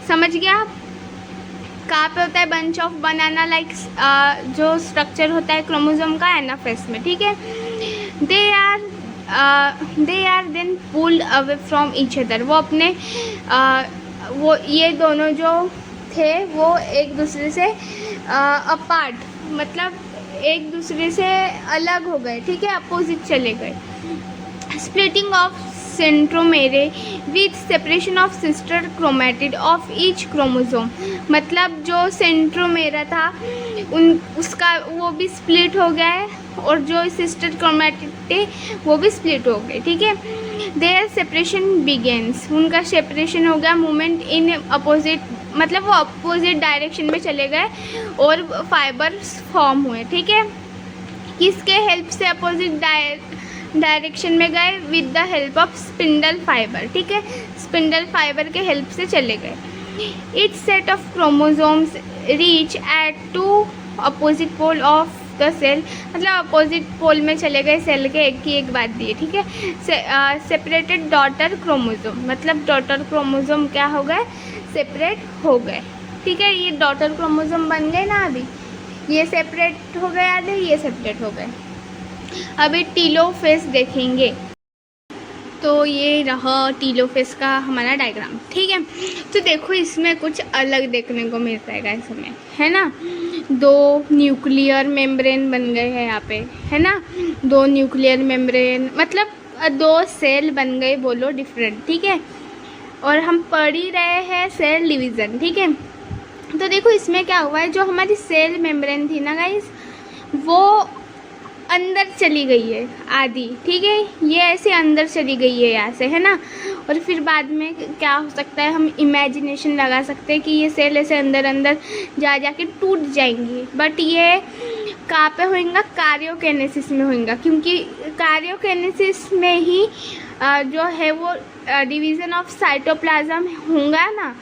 समझ गया आप, कहाँ पे होता है बंच ऑफ बनाना लाइक जो स्ट्रक्चर होता है क्रोमोसोम का, एनाफेज में, ठीक है। They are then pulled away from each other. वो अपने वो ये दोनों जो थे वो एक दूसरे से अपार्ट, मतलब एक दूसरे से अलग हो गए, ठीक है, अपोजिट चले गए। Splitting of centromere with separation of sister chromatid of each chromosome. मतलब जो सेंट्रोमेरा था उसका वो भी स्प्लिट हो गया है, और जो सिस्टर क्रोमेटिड थे वो भी स्प्लिट हो गए, ठीक है। देयर सेपरेशन बिगेन्स, उनका सेपरेशन हो गया, मूवमेंट इन अपोजिट, मतलब वो अपोजिट डायरेक्शन में चले गए और फाइबर्स फॉर्म हुए, ठीक है। किसके हेल्प से अपोजिट डायरेक्शन में गए, with the help of spindle fiber, ठीक है, स्पिंडल फाइबर के हेल्प से चले गए। It's set of chromosomes reach at two opposite pole of the cell, मतलब अपोजिट पोल में चले गए सेल के, एक की एक बात दी है, ठीक है। सेपरेटेड डॉटर क्रोमोसोम, मतलब डॉटर क्रोमोसोम क्या हो गए, सेपरेट हो गए, ठीक है। ये डॉटर क्रोमोसोम बन गए ना, अभी ये सेपरेट हो गए, आधे ये सेपरेट हो गए। अभी टीलोफेज देखेंगे, तो ये रहा टीलोफेज का हमारा डायग्राम, ठीक है। तो देखो इसमें कुछ अलग देखने को मिलता है इसमें, है ना। दो न्यूक्लियर मेम्ब्रेन बन गए हैं यहाँ पे, है ना, दो न्यूक्लियर मेम्ब्रेन, मतलब दो सेल बन गए, बोलो डिफरेंट, ठीक है। और हम पढ़ ही रहे हैं सेल डिवीज़न, ठीक है। तो देखो इसमें क्या हुआ है, जो हमारी सेल मेम्ब्रेन थी ना गाइस, वो अंदर चली गई है आधी, ठीक है, ये ऐसे अंदर चली गई है यहाँ से, है ना। और फिर बाद में क्या हो सकता है, हम इमेजिनेशन लगा सकते हैं कि ये सेल ऐसे अंदर अंदर जाके टूट जाएंगी, बट ये कहाँ पे होएगा, कार्योकेनेसिस में होएगा, क्योंकि कार्योकेनेसिस में ही जो है वो डिवीज़न ऑफ साइटोप्लाज्म होगा ना,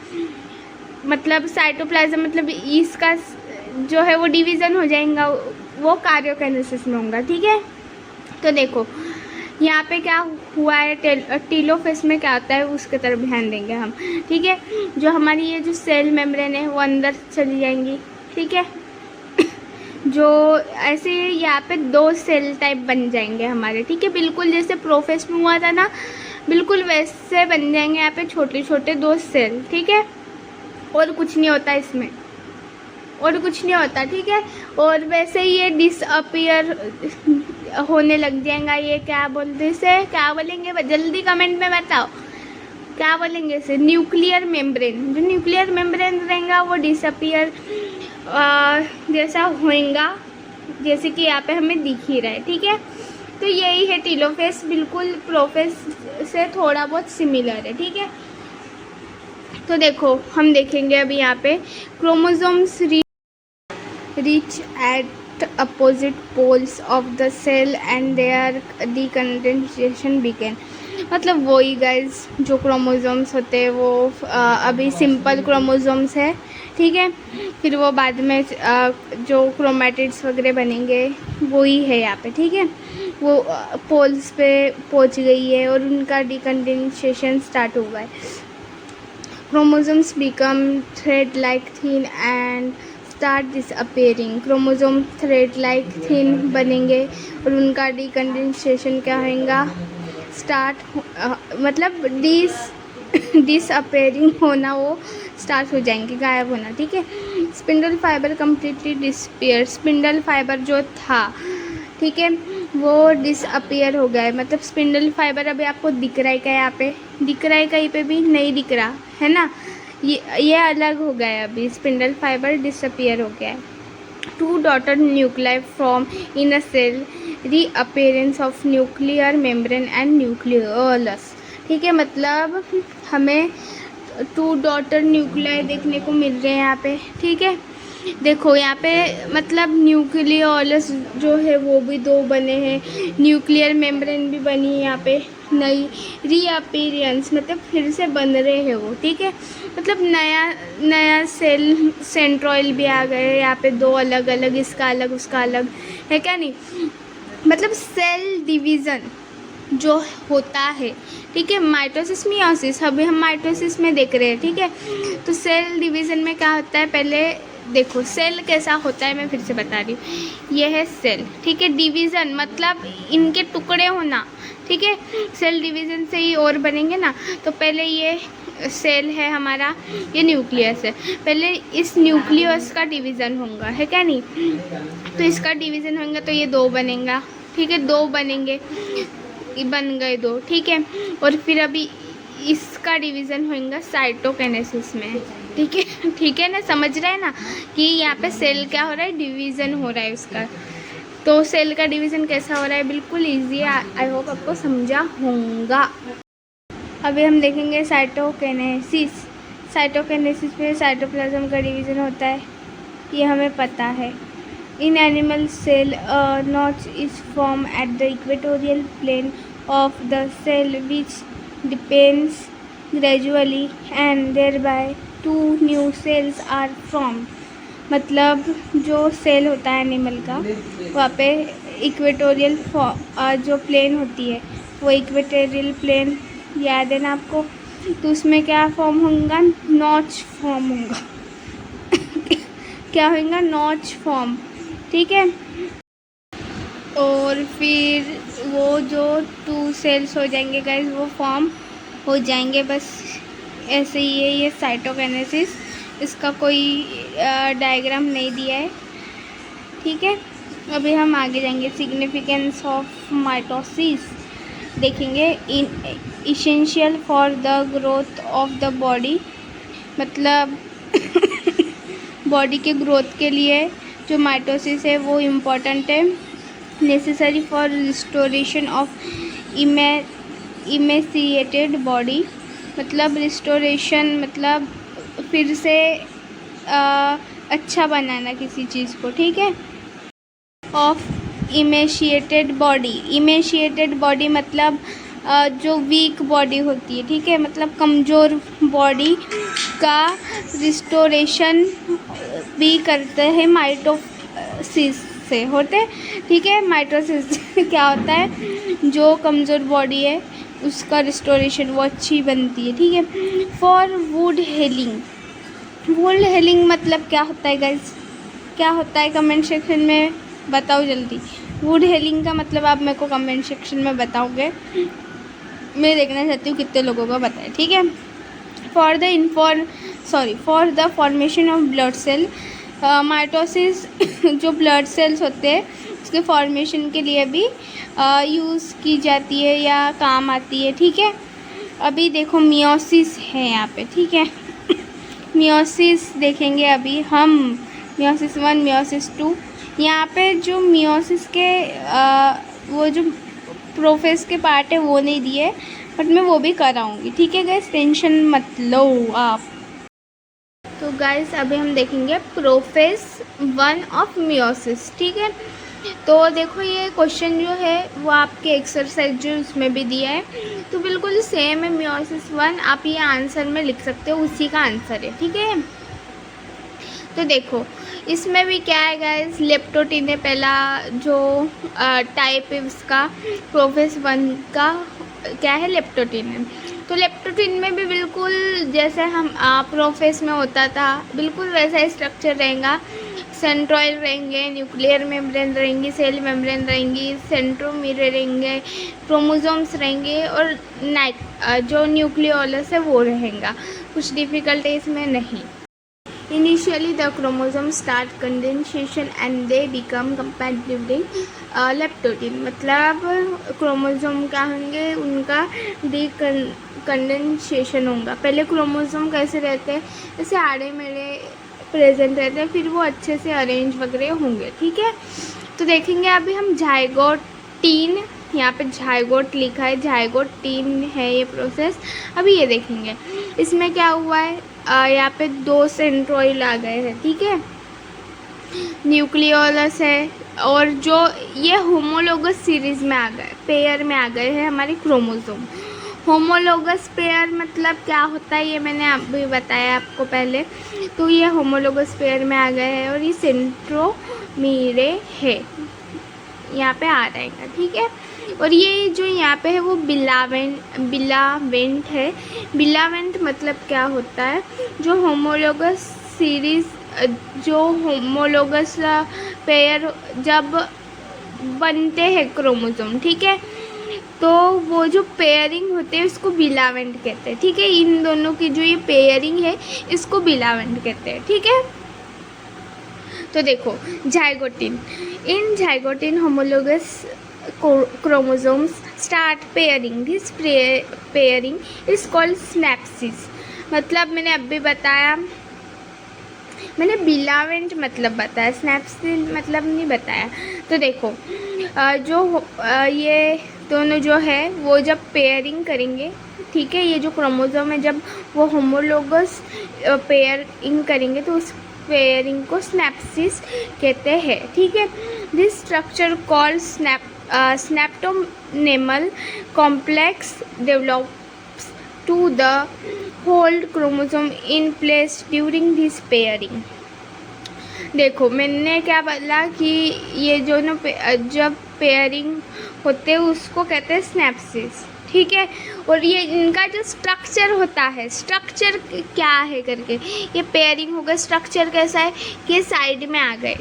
मतलब साइटोप्लाज्म मतलब इसका जो है वो डिवीज़न हो जाएगा, वो कार्योकाइनेसिस में होगा, ठीक है। तो देखो यहाँ पे क्या हुआ है, टीलोफेज में क्या होता है उसके तरफ ध्यान देंगे हम, ठीक है। जो हमारी ये जो सेल मेम्ब्रेन है वो अंदर चली जाएंगी, ठीक है। जो ऐसे यहाँ पे दो सेल टाइप बन जाएंगे हमारे, ठीक है, बिल्कुल जैसे प्रोफेज में हुआ था ना, बिल्कुल वैसे बन जाएंगे यहाँ पे छोटे छोटे दो सेल, ठीक है। और कुछ नहीं होता इसमें, और कुछ नहीं होता, ठीक है। और वैसे ये डिसअपियर होने लग जाएगा, ये क्या बोलते इसे, क्या बोलेंगे, जल्दी कमेंट में बताओ क्या बोलेंगे इसे, न्यूक्लियर मेम्ब्रेन। जो न्यूक्लियर मेम्ब्रेन रहेगा वो डिसअपियर जैसा होएगा, जैसे कि यहाँ पे हमें दिख ही रहा है, ठीक है। तो यही है टीलोफेज, बिल्कुल प्रोफेज से थोड़ा बहुत सिमिलर है, ठीक है। तो देखो हम देखेंगे अभी यहाँ पे chromosomes reach at opposite poles of the cell and their decondensation begin। मतलब वही गाइज, जो क्रोमोसोम्स होते हैं वो अभी सिंपल क्रोमोसोम्स है, ठीक है। फिर वो बाद में जो क्रोमेटिड्स वगैरह बनेंगे वही है यहाँ पे, ठीक है। वो पोल्स पे पहुंच गई है और उनका डिकंडेंसेशन स्टार्ट हुआ है। Chromosomes become thread like thin and start disappearing. Chromosome thread like thin बनेंगे और उनका डिकंडेंसेशन क्या होगा, स्टार्ट मतलब डिसअपेयरिंग होना, वो स्टार्ट हो जाएंगे, गायब होना। ठीक है। Spindle fibre completely disappear. Spindle fibre जो था, ठीक है, वो डिसअपेयर हो गया है। मतलब स्पिंडल फाइबर अभी आपको दिख रहा है क्या, यहाँ पे दिख रहा है, कहीं पे भी नहीं दिख रहा है ना, ये अलग हो गया है। अभी स्पिंडल फाइबर डिसअपेयर हो गया है। Two daughter nuclei from in a cell, reappearance of nuclear membrane and nucleolus. ठीक है, मतलब हमें टू डॉटर न्यूक्लियाई देखने को मिल रहे हैं यहाँ पे। ठीक है, देखो यहाँ पे मतलब न्यूक्लियोलस जो है वो भी 2 बने हैं, न्यूक्लियर मेम्ब्रेन भी बनी है यहाँ पे नई, रीअपीयरेंस मतलब फिर से बन रहे हैं वो। ठीक है, मतलब नया सेल सेंट्रॉइल भी आ गए यहाँ पे, 2 अलग अलग, इसका अलग उसका अलग है क्या नहीं। मतलब सेल डिवीज़न जो होता है, ठीक है, माइटोसिस मियोसिस, अभी हम माइटोसिस में देख रहे हैं। ठीक है, तो सेल डिवीज़न में क्या होता है, पहले देखो सेल कैसा होता है, मैं फिर से बता रही हूँ। ये है सेल, ठीक है, डिवीज़न मतलब इनके टुकड़े होना। ठीक है, सेल डिवीज़न से ही और बनेंगे ना। तो पहले ये सेल है हमारा, ये न्यूक्लियस है, पहले इस न्यूक्लियस का डिवीज़न होगा, है क्या नहीं। तो इसका डिवीज़न होगा तो ये 2 बनेगा। ठीक है, 2 बनेंगे, बन गए 2। ठीक है, और फिर अभी इसका डिवीज़न होगा साइटोकिनेसिस में। ठीक है, ठीक है ना, समझ रहे हैं ना कि यहाँ पे सेल क्या हो रहा है, डिवीज़न हो रहा है उसका। तो सेल का डिवीज़न कैसा हो रहा है, बिल्कुल ईजी है, आई होप आपको समझा होगा। अभी हम देखेंगे साइटोकिनेसिस। साइटोकिनेसिस में साइटोप्लाज्म का डिवीज़न होता है, ये हमें पता है। In animal cell, a notch is formed at the equatorial plane of the cell, which deepens gradually, and thereby 2 new cells are formed. मतलब जो सेल होता है एनिमल का, वहाँ पे इक्वेटोरियल जो प्लेन होती है, वो इक्वेटोरियल प्लेन याद है ना आपको, तो उसमें क्या फॉर्म होगा, नॉच फॉर्म होगा। क्या होगा, नॉच फॉर्म। ठीक है, और फिर वो जो 2 सेल्स हो जाएंगे गाइस, वो फॉर्म हो जाएंगे, बस ऐसे ही है। ये साइटोकिनेसिस, इसका कोई डायग्राम नहीं दिया है। ठीक है, अभी हम आगे जाएंगे। सिग्निफिकेंस ऑफ माइटोसिस देखेंगे। Essential for the growth of the body, मतलब बॉडी के ग्रोथ के लिए जो माइटोसिस है वो इम्पॉर्टेंट है। Necessary for restoration of emaciated body, मतलब रिस्टोरेशन मतलब फिर से अच्छा बनाना किसी चीज़ को। ठीक है, ऑफ इमेशिएटेड बॉडी। इमेशिएटेड बॉडी मतलब जो वीक बॉडी होती है, ठीक है, मतलब कमज़ोर बॉडी का रिस्टोरेशन भी करते हैं माइटोसिस से होते। ठीक है, माइटोसिस क्या होता है, जो कमज़ोर बॉडी है उसका रिस्टोरेशन वो अच्छी बनती है। ठीक है, for would hailing. Would hailing मतलब क्या होता है गाइस, क्या होता है, कमेंट सेक्शन में बताओ जल्दी। वुड हेलिंग का मतलब आप मेरे को कमेंट सेक्शन में बताओगे, मैं देखना चाहती हूँ कितने लोगों को पता है। ठीक है, for the formation of blood cell. Mitosis जो ब्लड सेल्स होते हैं उसके फॉर्मेशन के लिए भी यूज़ की जाती है या काम आती है। ठीक है, अभी देखो मियोसिस है यहाँ पे। ठीक है, मियोसिस देखेंगे अभी हम, मियोसिस 1, मियोसिस 2। यहाँ पे जो मियोसिस के वो जो प्रोफेस के पार्ट है वो नहीं दिए, बट मैं वो भी कराऊंगी। ठीक है गाइस, टेंशन मत लो आप। तो गाइस अभी हम देखेंगे प्रोफेस 1 ऑफ मियोसिस। ठीक है, तो देखो ये क्वेश्चन जो है वो आपके एक्सरसाइज जो उसमें भी दिया है, तो बिल्कुल सेम है मियोसिस 1, आप ये आंसर में लिख सकते हो, उसी का आंसर है। ठीक है, तो देखो इसमें भी क्या है गाइस, लेप्टोटीन है पहला जो टाइप है उसका, प्रोफेस 1 का क्या है, लेप्टोटीन है। तो लेप्टोटीन में भी बिल्कुल जैसे हम प्रोफेस में होता था बिल्कुल वैसा ही स्ट्रक्चर रहेगा। सेंट्रॉइड रहेंगे, न्यूक्लियर मेम्ब्रेन रहेंगी, सेल मेम्ब्रेन रहेंगी, सेंट्रोमीर रहेंगे, क्रोमोसोम्स रहेंगे और जो न्यूक्लियोलस है वो रहेगा। कुछ डिफ़िकल्टी इसमें नहीं। Initially, the chromosomes start condensation and they become compact during leptotin। मतलब क्रोमोसोम क्या होंगे, उनका कंडेंसेशन होगा। पहले क्रोमोसोम कैसे रहते हैं, जैसे आड़े मेढ़े प्रेजेंट रहते हैं, फिर वो अच्छे से अरेंज वगैरह होंगे। ठीक है, तो देखेंगे अभी हम जाइगोटीन, यहाँ पे जाइगोट लिखा है, जाइगोटीन है ये प्रोसेस। अभी ये देखेंगे इसमें क्या हुआ है, यहाँ पे 2 सेंट्रोइड आ गए हैं। ठीक है, न्यूक्लियोलस है और जो ये होमोलोगस सीरीज़ में आ गए, पेयर में आ गए हैं हमारे क्रोमोसोम। होमोलोगस पेयर मतलब क्या होता है ये मैंने अभी बताया आपको पहले। तो ये होमोलोगस पेयर में आ गए हैं और ये सेंट्रोमीरे है, यहाँ पे आ रहेगा। ठीक है, और ये जो यहाँ पे है वो बिलावेंट है। बिलावेंट मतलब क्या होता है, जो होमोलोगस सीरीज़, जो होमोलोगस पेयर जब बनते हैं क्रोमोसोम, ठीक है, तो वो जो पेयरिंग होते हैं उसको बिलावेंट कहते हैं। ठीक है, इन दोनों की जो ये पेयरिंग है इसको बिलावेंट कहते हैं। ठीक है, तो देखो zygotene, in zygotene homologous chromosomes start pairing। this pairing is called synapsis। मतलब मैंने अभी बताया, मैंने बिलावेंट मतलब बताया, स्नैप्सिस मतलब नहीं बताया। तो देखो जो ये दोनों जो है वो जब पेयरिंग करेंगे, ठीक है, ये जो क्रोमोसोम है जब वो होमोलोगस पेयरिंग करेंगे तो उस पेयरिंग को स्नैप्सिस कहते हैं। ठीक है, this structure called synaptonemal complex develops to the hold chromosome in place during this pairing. देखो मैंने क्या बोला कि ये जो ना जब पेयरिंग होते हैं उसको कहते हैं स्नैप्सिस। ठीक है, और ये इनका जो स्ट्रक्चर होता है, स्ट्रक्चर क्या है करके, ये पेयरिंग होगा, स्ट्रक्चर कैसा है कि साइड में आ गए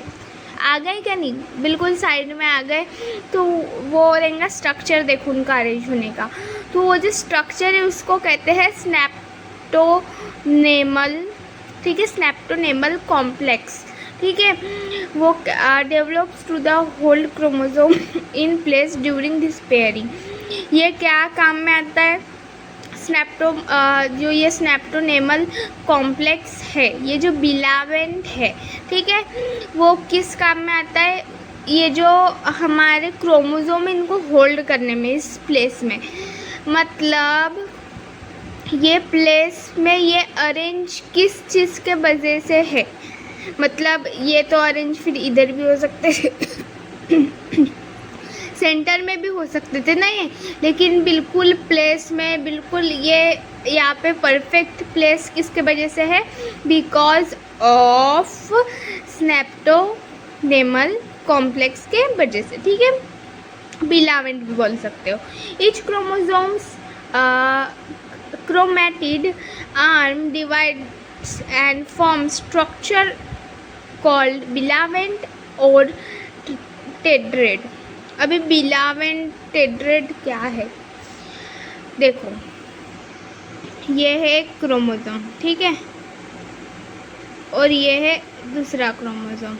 क्या नहीं, बिल्कुल साइड में आ गए, तो वो रहेगा स्ट्रक्चर। देखो उनका अरेंज होने का, तो वो जो स्ट्रक्चर है उसको कहते हैं स्नैप्टोनेमल। ठीक है, स्नैप्टोनेमल कॉम्प्लेक्स। ठीक है, वो develops to the hold chromosome in place during this pairing. ये क्या काम में आता है, जो ये स्नैप्टोनेमल कॉम्प्लेक्स है, ये जो बिलावेंट है, ठीक है, वो किस काम में आता है, ये जो हमारे क्रोमोसोम है इनको होल्ड करने में, इस प्लेस में। मतलब ये प्लेस में ये अरेंज किस चीज़ के वजह से है, मतलब ये तो अरेंज फिर इधर भी हो सकते थे सेंटर में भी हो सकते थे ना ये, लेकिन बिल्कुल प्लेस में, बिल्कुल ये यहाँ पे परफेक्ट प्लेस किसके वजह से है, बिकॉज ऑफ स्नैप्टोनेमल कॉम्प्लेक्स के वजह से। ठीक है, बिलावेंट भी बोल सकते हो। Each chromosomes chromatid arm divides and form structure called bivalent और टेट्रेड। अभी बिलावेंट टेट्रेड क्या है, देखो ये है क्रोमोसोम, ठीक है, और ये है दूसरा क्रोमोसोम।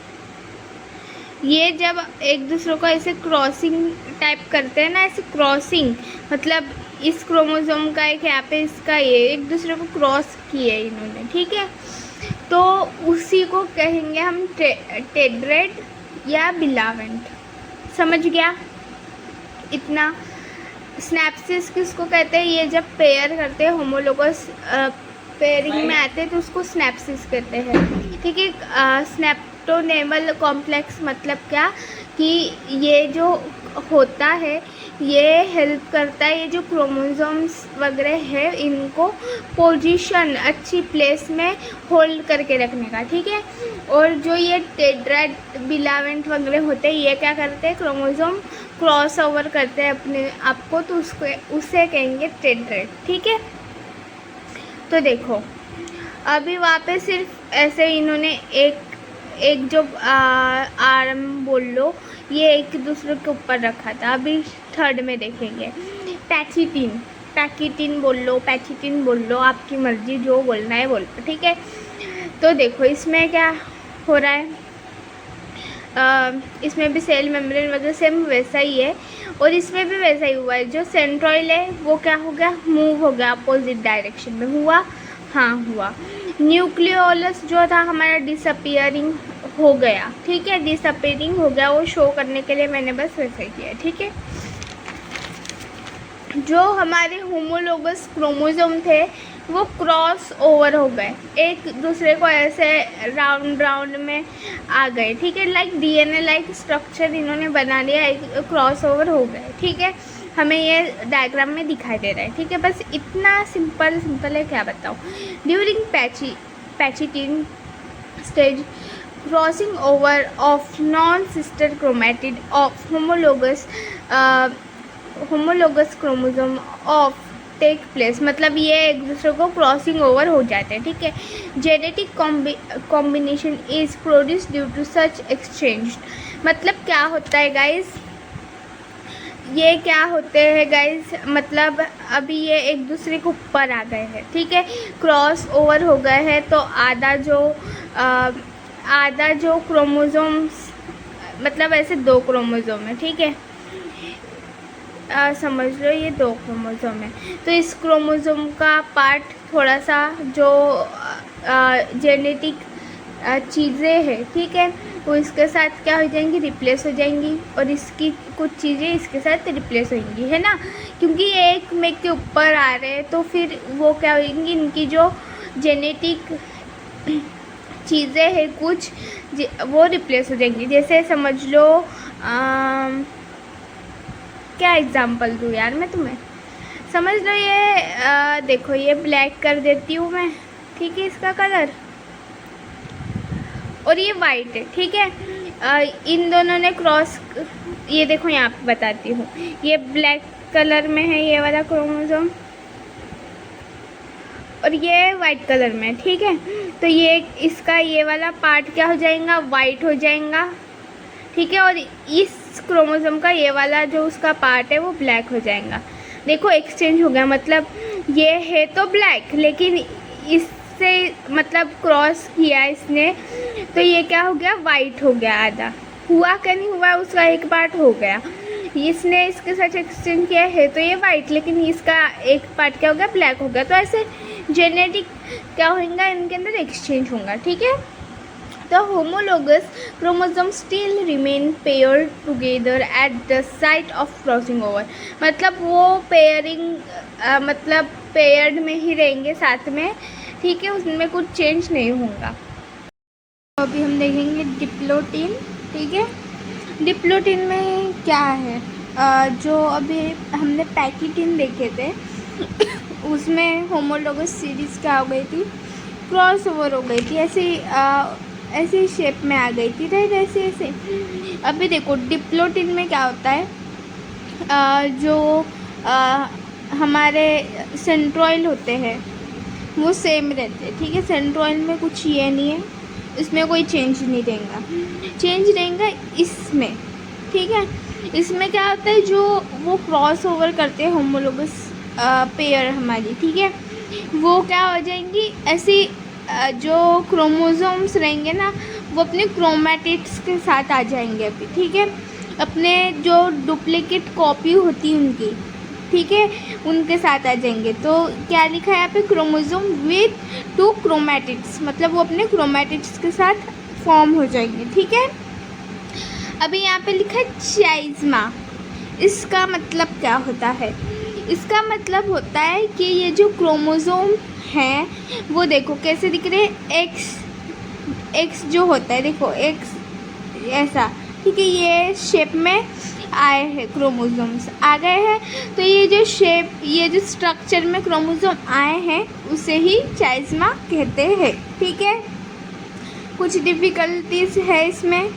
ये जब एक दूसरे को ऐसे क्रॉसिंग टाइप करते हैं ना, ऐसे क्रॉसिंग मतलब इस क्रोमोसोम का एक यहाँ पे, इसका ये एक दूसरे को क्रॉस किए इन्होंने। ठीक है, तो उसी को कहेंगे हम टेट्रेड या बिलावेंट। समझ गया इतना। स्नैप्सिस किसको कहते हैं, ये जब पेयर करते हैं, होमोलोगस पेयरिंग में आते हैं तो उसको स्नैप्सिस कहते हैं। ठीक है, ऑटोनेमल कॉम्प्लेक्स मतलब क्या कि ये जो होता है ये हेल्प करता है, ये जो क्रोमोसोम्स वगैरह है इनको पोजीशन अच्छी प्लेस में होल्ड करके रखने का, ठीक है। और जो ये टेट्राड बिलावेंट वगैरह होते हैं ये क्या करते हैं, क्रोमोसोम क्रॉस ओवर करते हैं अपने आप को, तो उसे कहेंगे टेट्राड, ठीक है। तो देखो अभी वहाँ पे सिर्फ ऐसे इन्होंने एक जो आर्म बोल लो ये एक दूसरे के ऊपर रखा था। अभी थर्ड में देखेंगे पैकिटिन बोल लो, आपकी मर्जी, जो बोलना है बोल लो, ठीक है। तो देखो इसमें क्या हो रहा है, इसमें भी सेल मेम्ब्रेन वगैरह सेम वैसा ही है और इसमें भी वैसा ही हुआ है। जो सेंट्रोइड है वो क्या हो गया, मूव हो गया अपोजिट डायरेक्शन में, हुआ, हाँ हुआ। न्यूक्लियोलस जो था हमारा डिसअपियरिंग हो गया, ठीक है, डिसअपियरिंग हो गया, वो शो करने के लिए मैंने बस वैसा ही किया, ठीक है। जो हमारे होमोलोगस क्रोमोसोम थे वो क्रॉस ओवर हो गए, एक दूसरे को ऐसे राउंड में आ गए, ठीक है। लाइक डीएनए लाइक स्ट्रक्चर इन्होंने बना लिया, एक क्रॉस ओवर हो गए, ठीक है। हमें ये डायग्राम में दिखाई दे रहा है, ठीक है। बस इतना सिंपल है, क्या बताऊँ। During pachytene stage crossing over of non sister chromatid of homologous chromosome of take place, मतलब ये एक दूसरे को क्रॉसिंग ओवर हो जाते हैं, ठीक है। Genetic combination is produce due to such exchange, मतलब क्या होता है गाइस, ये क्या होते हैं गाइस, मतलब अभी ये एक दूसरे के ऊपर आ गए हैं, ठीक है, क्रॉस ओवर हो गए हैं। तो आधा जो क्रोमोसोम्स, मतलब ऐसे 2 क्रोमोसोम है, ठीक है, समझ लो ये 2 क्रोमोसोम है। तो इस क्रोमोसोम का पार्ट थोड़ा सा जो जेनेटिक चीज़ें हैं, ठीक है, वो इसके साथ क्या हो जाएंगी, रिप्लेस हो जाएंगी, और इसकी कुछ चीज़ें इसके साथ रिप्लेस होंगी, है ना, क्योंकि ये एक में के ऊपर आ रहे हैं। तो फिर वो क्या होंगी, इनकी जो जेनेटिक चीज़ें हैं कुछ वो रिप्लेस हो जाएंगी। जैसे समझ लो क्या एग्जांपल दूँ यार मैं तुम्हें, समझ लो ये देखो ये ब्लैक कर देती हूँ मैं, ठीक है, इसका कलर, और ये वाइट है, ठीक है। इन दोनों ने क्रॉस, ये देखो यहाँ पे बताती हूँ, ये ब्लैक कलर में है ये वाला क्रोमोसोम और ये वाइट कलर में, ठीक है। तो ये इसका ये वाला पार्ट क्या हो जाएगा, वाइट हो जाएगा, ठीक है, और इस क्रोमोसोम का ये वाला जो उसका पार्ट है वो ब्लैक हो जाएगा। देखो एक्सचेंज हो गया, मतलब ये है तो ब्लैक लेकिन इससे मतलब क्रॉस किया इसने, तो ये क्या हो गया, वाइट हो गया, आधा हुआ क्या नहीं हुआ, उसका एक पार्ट हो गया। इसने इसके साथ एक्सचेंज किया है तो ये वाइट, लेकिन इसका एक पार्ट क्या हो गया, ब्लैक हो गया। तो ऐसे जेनेटिक क्या होगा, इनके अंदर एक्सचेंज होगा, ठीक है। The homologous chromosome still remain paired together at the site of crossing over, मतलब वो पेयरिंग मतलब पेयर्ड में ही रहेंगे साथ में, ठीक है, उसमें कुछ चेंज नहीं होगा। अभी हम देखेंगे डिप्लोटिन, ठीक है। डिप्लोटिन में क्या है, जो अभी हमने पैकिटिन देखे थे उसमें होमोलोगस सीरीज क्या हो गई थी, क्रॉस ओवर हो गई थी, ऐसी शेप में आ गई थी, राइट, ऐसे। अभी देखो डिप्लोटिन में क्या होता है, जो हमारे सेंट्रोइड होते हैं वो सेम रहते हैं, ठीक है। सेंट्रोइड में कुछ ये नहीं है, इसमें कोई चेंज नहीं रहेगा, चेंज रहेगा इसमें, ठीक है। इसमें क्या होता है, जो वो क्रॉस ओवर करते हैं होमोलोगस पेयर हमारी, ठीक है, वो क्या हो जाएंगी, ऐसी जो क्रोमोसोम्स रहेंगे ना वो अपने क्रोमैटिड्स के साथ आ जाएंगे अभी, ठीक है, अपने जो डुप्लीकेट कॉपी होती है उनकी, ठीक है, उनके साथ आ जाएंगे। तो क्या लिखा है यहाँ पे, क्रोमोसोम विथ 2 क्रोमैटिड्स, मतलब वो अपने क्रोमैटिड्स के साथ फॉर्म हो जाएंगे, ठीक है। अभी यहाँ पे लिखा है चाइज़मा, इसका मतलब क्या होता है, इसका मतलब होता है कि ये जो क्रोमोसोम हैं वो देखो कैसे दिख रहे हैं, एक्स जो होता है, देखो एक्स ऐसा, ठीक है, ये शेप में आए हैं, क्रोमोसोम्स आ गए हैं। तो ये जो शेप, ये जो स्ट्रक्चर में क्रोमोसोम आए हैं उसे ही चाइस्मा कहते हैं, ठीक है। कुछ डिफ़िकल्टीज है इसमें,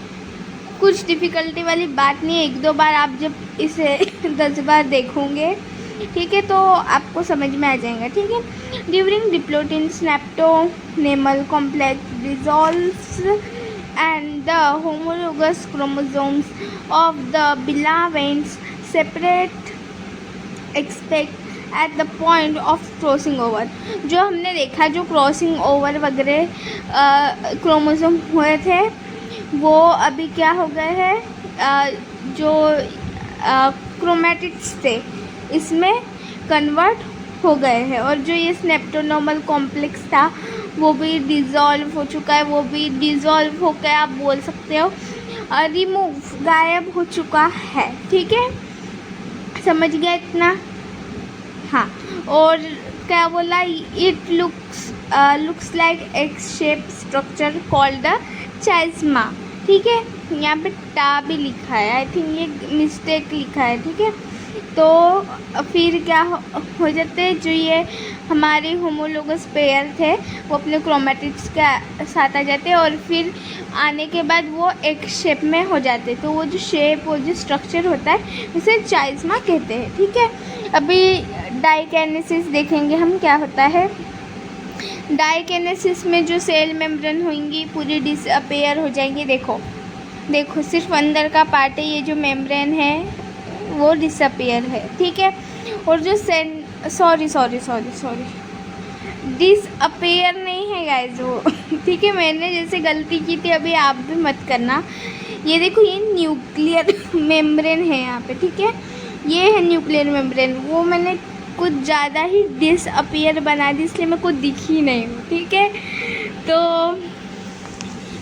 कुछ डिफ़िकल्टी वाली बात नहीं है, 1-2 बार आप जब इसे 10 बार देखोगे, ठीक है, तो आपको समझ में आ जाएगा, ठीक है। During diploid synaptonemal complex dissolves and the homologous chromosomes of the beloveds separate expect at the point of crossing over। जो हमने देखा, जो क्रॉसिंग ओवर वगैरह क्रोमोसोम हुए थे वो अभी क्या हो गए हैं, जो क्रोमैटिड्स थे इसमें कन्वर्ट हो गए हैं। और जो ये स्नैप्टोनोमल कॉम्प्लेक्स था वो भी डिज़ोल्व हो चुका है, वो भी डिज़ोल्व होकर आप बोल सकते हो रिमूव, गायब हो चुका है, ठीक है। समझ गया इतना? हाँ। और क्या बोला, it looks like X shape structure called the chiasma, ठीक है। यहाँ पे टा भी लिखा है, आई थिंक ये मिस्टेक लिखा है, ठीक है। तो फिर क्या हो जाते हैं, जो ये हमारे होमोलोगस पेयर थे वो अपने क्रोमैटिड्स के साथ आ जाते हैं और फिर आने के बाद वो एक शेप में हो जाते हैं। तो वो जो शेप, वो जो स्ट्रक्चर होता है उसे चाइस्मा कहते हैं, ठीक है। अभी डाइकेनेसिस देखेंगे हम क्या होता है। डाइकेनेसिस में जो सेल मेम्ब्रेन होंगी पूरी डिसअपेयर हो जाएंगी। देखो सिर्फ अंदर का पार्ट है, ये जो मेम्ब्रेन है वो डिसअपेयर है, ठीक है। और जो सॉरी डिसअपेयर नहीं है गाइस वो, ठीक है। मैंने जैसे गलती की थी, अभी आप भी मत करना। ये देखो, ये न्यूक्लियर मेम्ब्रेन है यहाँ पे, ठीक है। ये है न्यूक्लियर मेम्ब्रेन, वो मैंने कुछ ज़्यादा ही डिसअपेयर बना दी इसलिए मेरे को दिखी नहीं, ठीक है। तो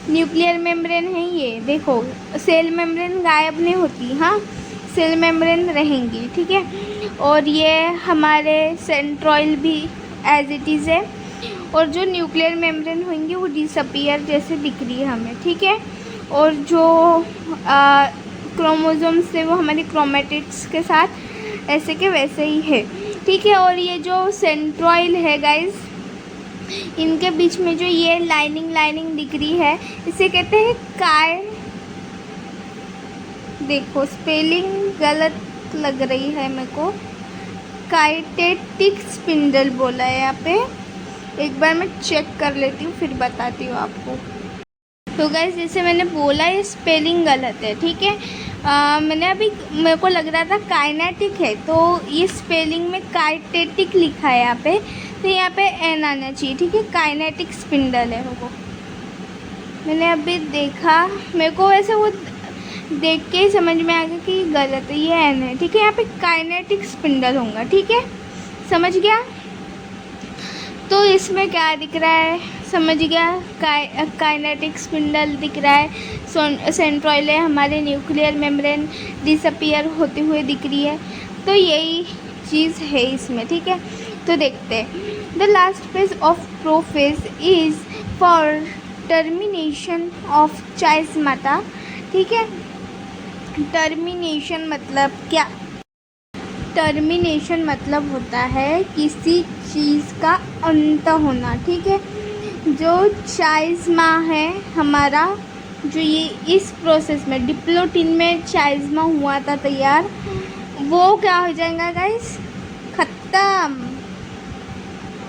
न्यूक्लियर मेम्ब्रेन है ये, देखो सेल मेम्ब्रेन गायब नहीं होती, हाँ, सेल मेम्ब्रेन रहेंगी, ठीक है। और ये हमारे सेंट्रॉइल भी एज इट इज़ है। और जो न्यूक्लियर मेम्ब्रेन होंगी वो डिसअपियर जैसे दिख रही है हमें, ठीक है। और जो क्रोमोसोम्स थे वो हमारे क्रोमैटिड्स के साथ ऐसे के वैसे ही है, ठीक है। और ये जो सेंट्रॉइल है गाइस, इनके बीच में जो ये लाइनिंग दिख रही है इसे कहते हैं देखो स्पेलिंग गलत लग रही है मेरे को, काइटेटिक स्पिंडल बोला है यहाँ पे। एक बार मैं चेक कर लेती हूँ फिर बताती हूँ आपको। तो गाइस जैसे मैंने बोला ये स्पेलिंग गलत है, ठीक है। मेरे को लग रहा था काइनेटिक है, तो ये स्पेलिंग में काइटेटिक लिखा है यहाँ पे, तो यहाँ पे एन आना चाहिए, ठीक है। काइनेटिक स्पिंडल है वो, मैंने अभी देखा, मेरे को वैसे वो देख के ही समझ में आ गया कि गलत है, ये एन है, ठीक है। यहाँ पे काइनेटिक स्पिंडल होगा, ठीक है, समझ गया। तो इसमें क्या दिख रहा है, समझ गया, काइनेटिक स्पिंडल दिख रहा है, सेंट्रॉइल है, हमारे न्यूक्लियर मेम्ब्रेन डिसअपियर होते हुए दिख रही है। तो यही चीज़ है इसमें, ठीक है। तो देखते हैं, the last phase of prophase is for termination of chiasmata, ठीक है। टर्मिनेशन मतलब क्या, टर्मिनेशन मतलब होता है किसी चीज़ का अंत होना, ठीक है। जो चाइस्मा है हमारा, जो ये इस प्रोसेस में डिप्लोटिन में चाइस्मा हुआ था तैयार, वो क्या हो जाएगा गाइस, ख़त्म,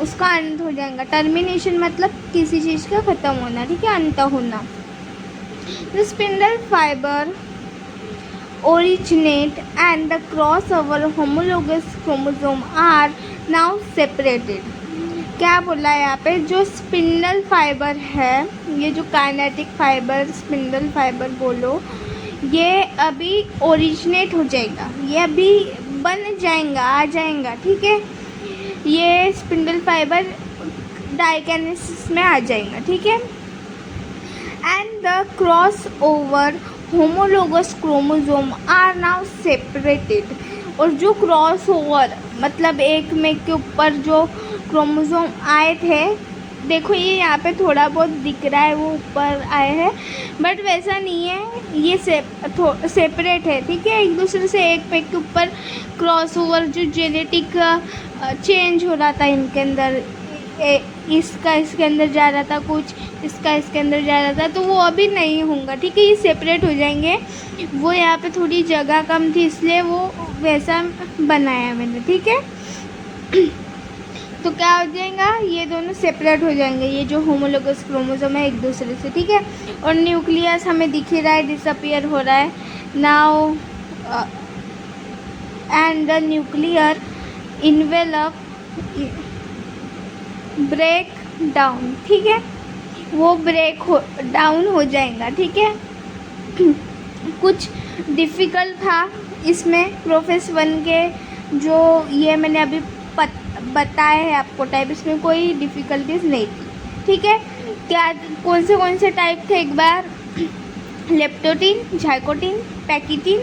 उसका अंत हो जाएगा। टर्मिनेशन मतलब किसी चीज़ का ख़त्म होना, ठीक है, अंत होना। The spindle fibre originate and the crossover homologous chromosome are now separated। क्या बोला है यहाँ पे, जो स्पिंडल फाइबर है, ये जो काइनेटिक फाइबर, स्पिंडल फाइबर बोलो, ये अभी ओरिजिनेट हो जाएगा, ये अभी बन जाएगा, आ जाएगा, ठीक है। ये स्पिंडल फाइबर डाइकेनेसिस में आ जाएगा, ठीक है। And the cross over homologous chromosome are now separated. और जो क्रॉस ओवर मतलब एक में के ऊपर जो क्रोमोसोम आए थे देखो ये यहाँ पे थोड़ा बहुत दिख रहा है, वो ऊपर आए हैं, बट वैसा नहीं है, ये सेपरेट है, ठीक है। एक दूसरे से एक पेग के ऊपर क्रॉस ओवर जो जेनेटिक चेंज हो रहा था इनके अंदर, इसका इसके अंदर जा रहा था कुछ, इसका इसके अंदर जा रहा था, तो वो अभी नहीं होगा, ठीक है। ये सेपरेट हो जाएंगे। वो यहाँ पे थोड़ी जगह कम थी इसलिए वो वैसा बनाया मैंने, ठीक है। तो क्या हो जाएगा, ये दोनों सेपरेट हो जाएंगे, ये जो होमोलोगस क्रोमोसोम है एक दूसरे से, ठीक है। और न्यूक्लियस हमें दिख ही रहा है, डिसअपियर हो रहा है now, and the nuclear envelope break down, ठीक है। वो ब्रेक डाउन हो जाएगा, ठीक है। कुछ डिफ़िकल्ट था इसमें प्रोफेस 1 के, जो ये मैंने अभी बताया है आपको टाइप, इसमें कोई डिफ़िकल्टीज नहीं थी, ठीक है। क्या कौन से टाइप थे एक बार, लेप्टोटीन, झाइकोटीन, पैकिटीन,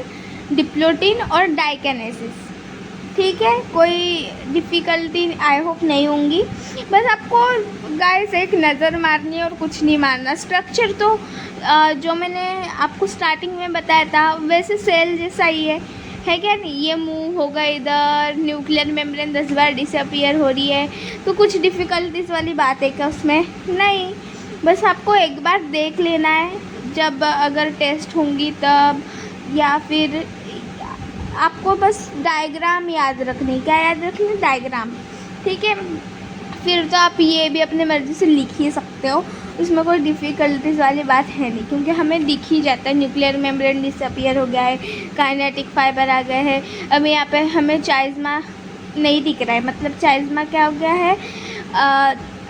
डिप्लोटीन और डाइकेनेसिस, ठीक है। कोई डिफ़िकल्टी आई होप नहीं होंगी। बस आपको गाइस एक नज़र मारनी है और कुछ नहीं मारना। स्ट्रक्चर तो जो मैंने आपको स्टार्टिंग में बताया था वैसे सेल जैसा ही है क्या नहीं। ये मूव होगा इधर, न्यूक्लियर मेम्ब्रेन 10 बार डिसअपियर हो रही है, तो कुछ डिफ़िकल्टीज वाली बात है क्या उसमें, नहीं। बस आपको एक बार देख लेना है, जब अगर टेस्ट होंगी तब, या फिर आपको बस डायग्राम याद रखनी। क्या याद रखनी, डायग्राम, ठीक है। फिर तो आप ये भी अपने मर्ज़ी से लिख ही सकते हो, उसमें कोई डिफ़िकल्टीज वाली बात है नहीं, क्योंकि हमें दिख ही जाता है न्यूक्लियर मेम्ब्रेन डिसअपियर हो गया है, काइनेटिक फाइबर आ गए हैं। अब यहाँ पे हमें चाइज़मा नहीं दिख रहा है, मतलब चाइज़मा क्या हो गया है,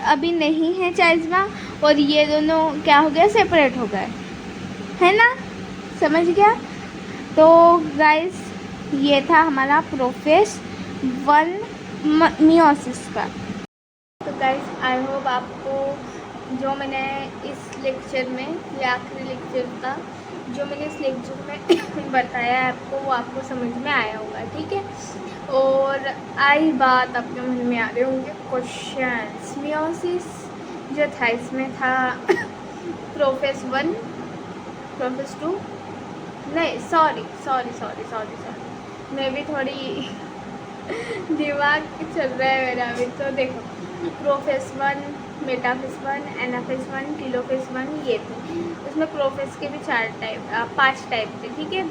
अभी नहीं है चाइज़मा, और ये दोनों क्या हो गया, सेपरेट हो गए, है ना, समझ गया। तो गाइस ये था हमारा प्रोफेस 1 मियोसिस का। तो गाइस आई होप आपको जो मैंने इस लेक्चर में, ये आखिरी लेक्चर था, जो मैंने इस लेक्चर में बताया है आपको, वो आपको समझ में आया होगा, ठीक है। और आई बात आपके मन में आ रहे होंगे क्वेश्चंस। मियोसिस जो था इसमें था प्रोफेस 1, प्रोफेस 2, नहीं सॉरी, मैं भी थोड़ी दिमाग चल रहा है मेरा अभी। तो देखो, प्रोफेस 1, मेटाफेस 1, एनाफेस 1, टीलोफेस 1, ये थे। उसमें प्रोफेस के भी 5 टाइप थे, ठीक है।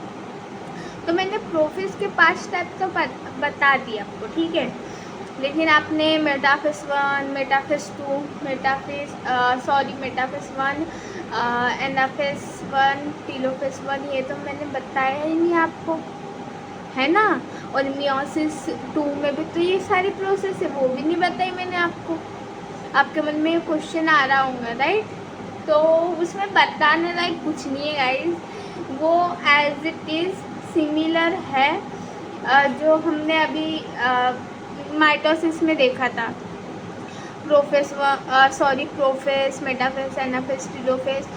तो मैंने प्रोफेस के 5 टाइप तो बता दिए आपको, ठीक है। लेकिन आपने metaphase 1, metaphase 2, metaphase 1, anaphase 1, telophase 1, ये तो मैंने बताया ही नहीं आपको, है ना। और मियोसिस 2 में भी तो ये सारी प्रोसेस है, वो भी नहीं बताई मैंने आपको। आपके मन में ये क्वेश्चन आ रहा होगा, राइट। तो उसमें बताने लायक कुछ नहीं है गाइस, वो एज इट इज़ सिमिलर है जो हमने अभी माइटोसिस में देखा था। प्रोफेस, मेटाफेस, एनाफेस, टीलोफेस,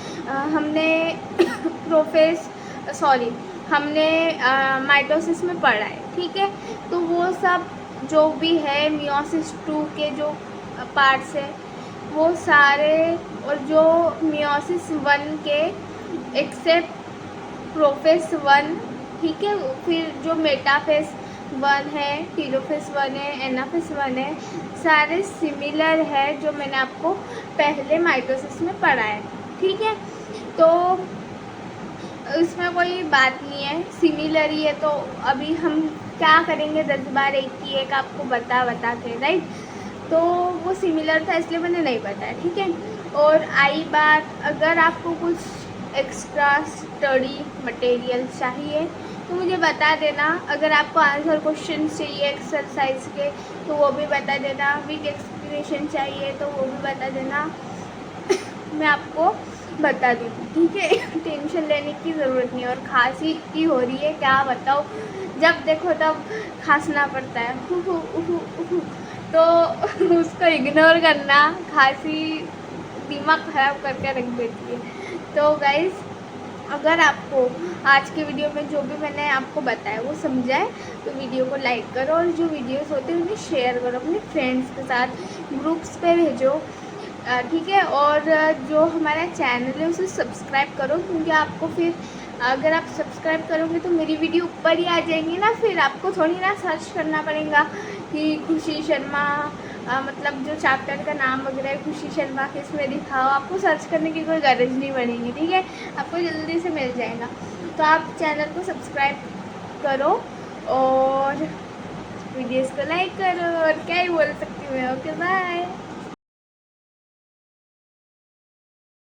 हमने माइटोसिस में पढ़ा है, ठीक है। तो वो सब जो भी है मियोसिस 2 के जो पार्ट्स है वो सारे, और जो मियोसिस 1 के एक्सेप्ट प्रोफेस 1, ठीक है। फिर जो मेटाफेस 1 है, टीलोफेस 1 है, एनाफेस 1 है, सारे सिमिलर है जो मैंने आपको पहले माइटोसिस में पढ़ा है, ठीक है। तो इसमें कोई बात नहीं है, सिमिलर ही है। तो अभी हम क्या करेंगे, 10 बार एक की एक आपको बता के, राइट। तो वो सिमिलर था इसलिए मैंने नहीं बताया, ठीक है। और आई बात, अगर आपको कुछ एक्स्ट्रा स्टडी मटेरियल चाहिए तो मुझे बता देना। अगर आपको आंसर क्वेश्चन चाहिए एक्सरसाइज के तो वो भी बता देना, विद एक्सप्लेनेशन चाहिए तो वो भी बता देना, मैं आपको बता दूँगी, ठीक है। टेंशन लेने की ज़रूरत नहीं। और खांसी इतनी हो रही है क्या बताओ, जब देखो तब खांसना पड़ता है, तो उसको इग्नोर करना, खांसी दिमाग ख़राब करके रख देती है। तो गाइज़ अगर आपको आज के वीडियो में जो भी मैंने आपको बताया वो समझाए तो वीडियो को लाइक करो, और जो वीडियोस होते हैं उन्हें शेयर करो अपने फ्रेंड्स के साथ, ग्रुप्स पे भेजो, ठीक है। और जो हमारा चैनल है उसे सब्सक्राइब करो, क्योंकि आपको फिर अगर आप सब्सक्राइब करोगे तो मेरी वीडियो ऊपर ही आ जाएंगी ना, फिर आपको थोड़ी ना सर्च करना पड़ेगा कि खुशी शर्मा, मतलब जो चैप्टर का नाम वगैरह है खुशी शर्मा के इसमें दिखाओ, आपको सर्च करने की कोई गरज नहीं पड़ेगी। ठीक है, आपको जल्दी से मिल जाएगा। तो आप चैनल को सब्सक्राइब करो और वीडियोस को लाइक करो, और क्या ही बोल सकती हूँ मैं। Okay bye.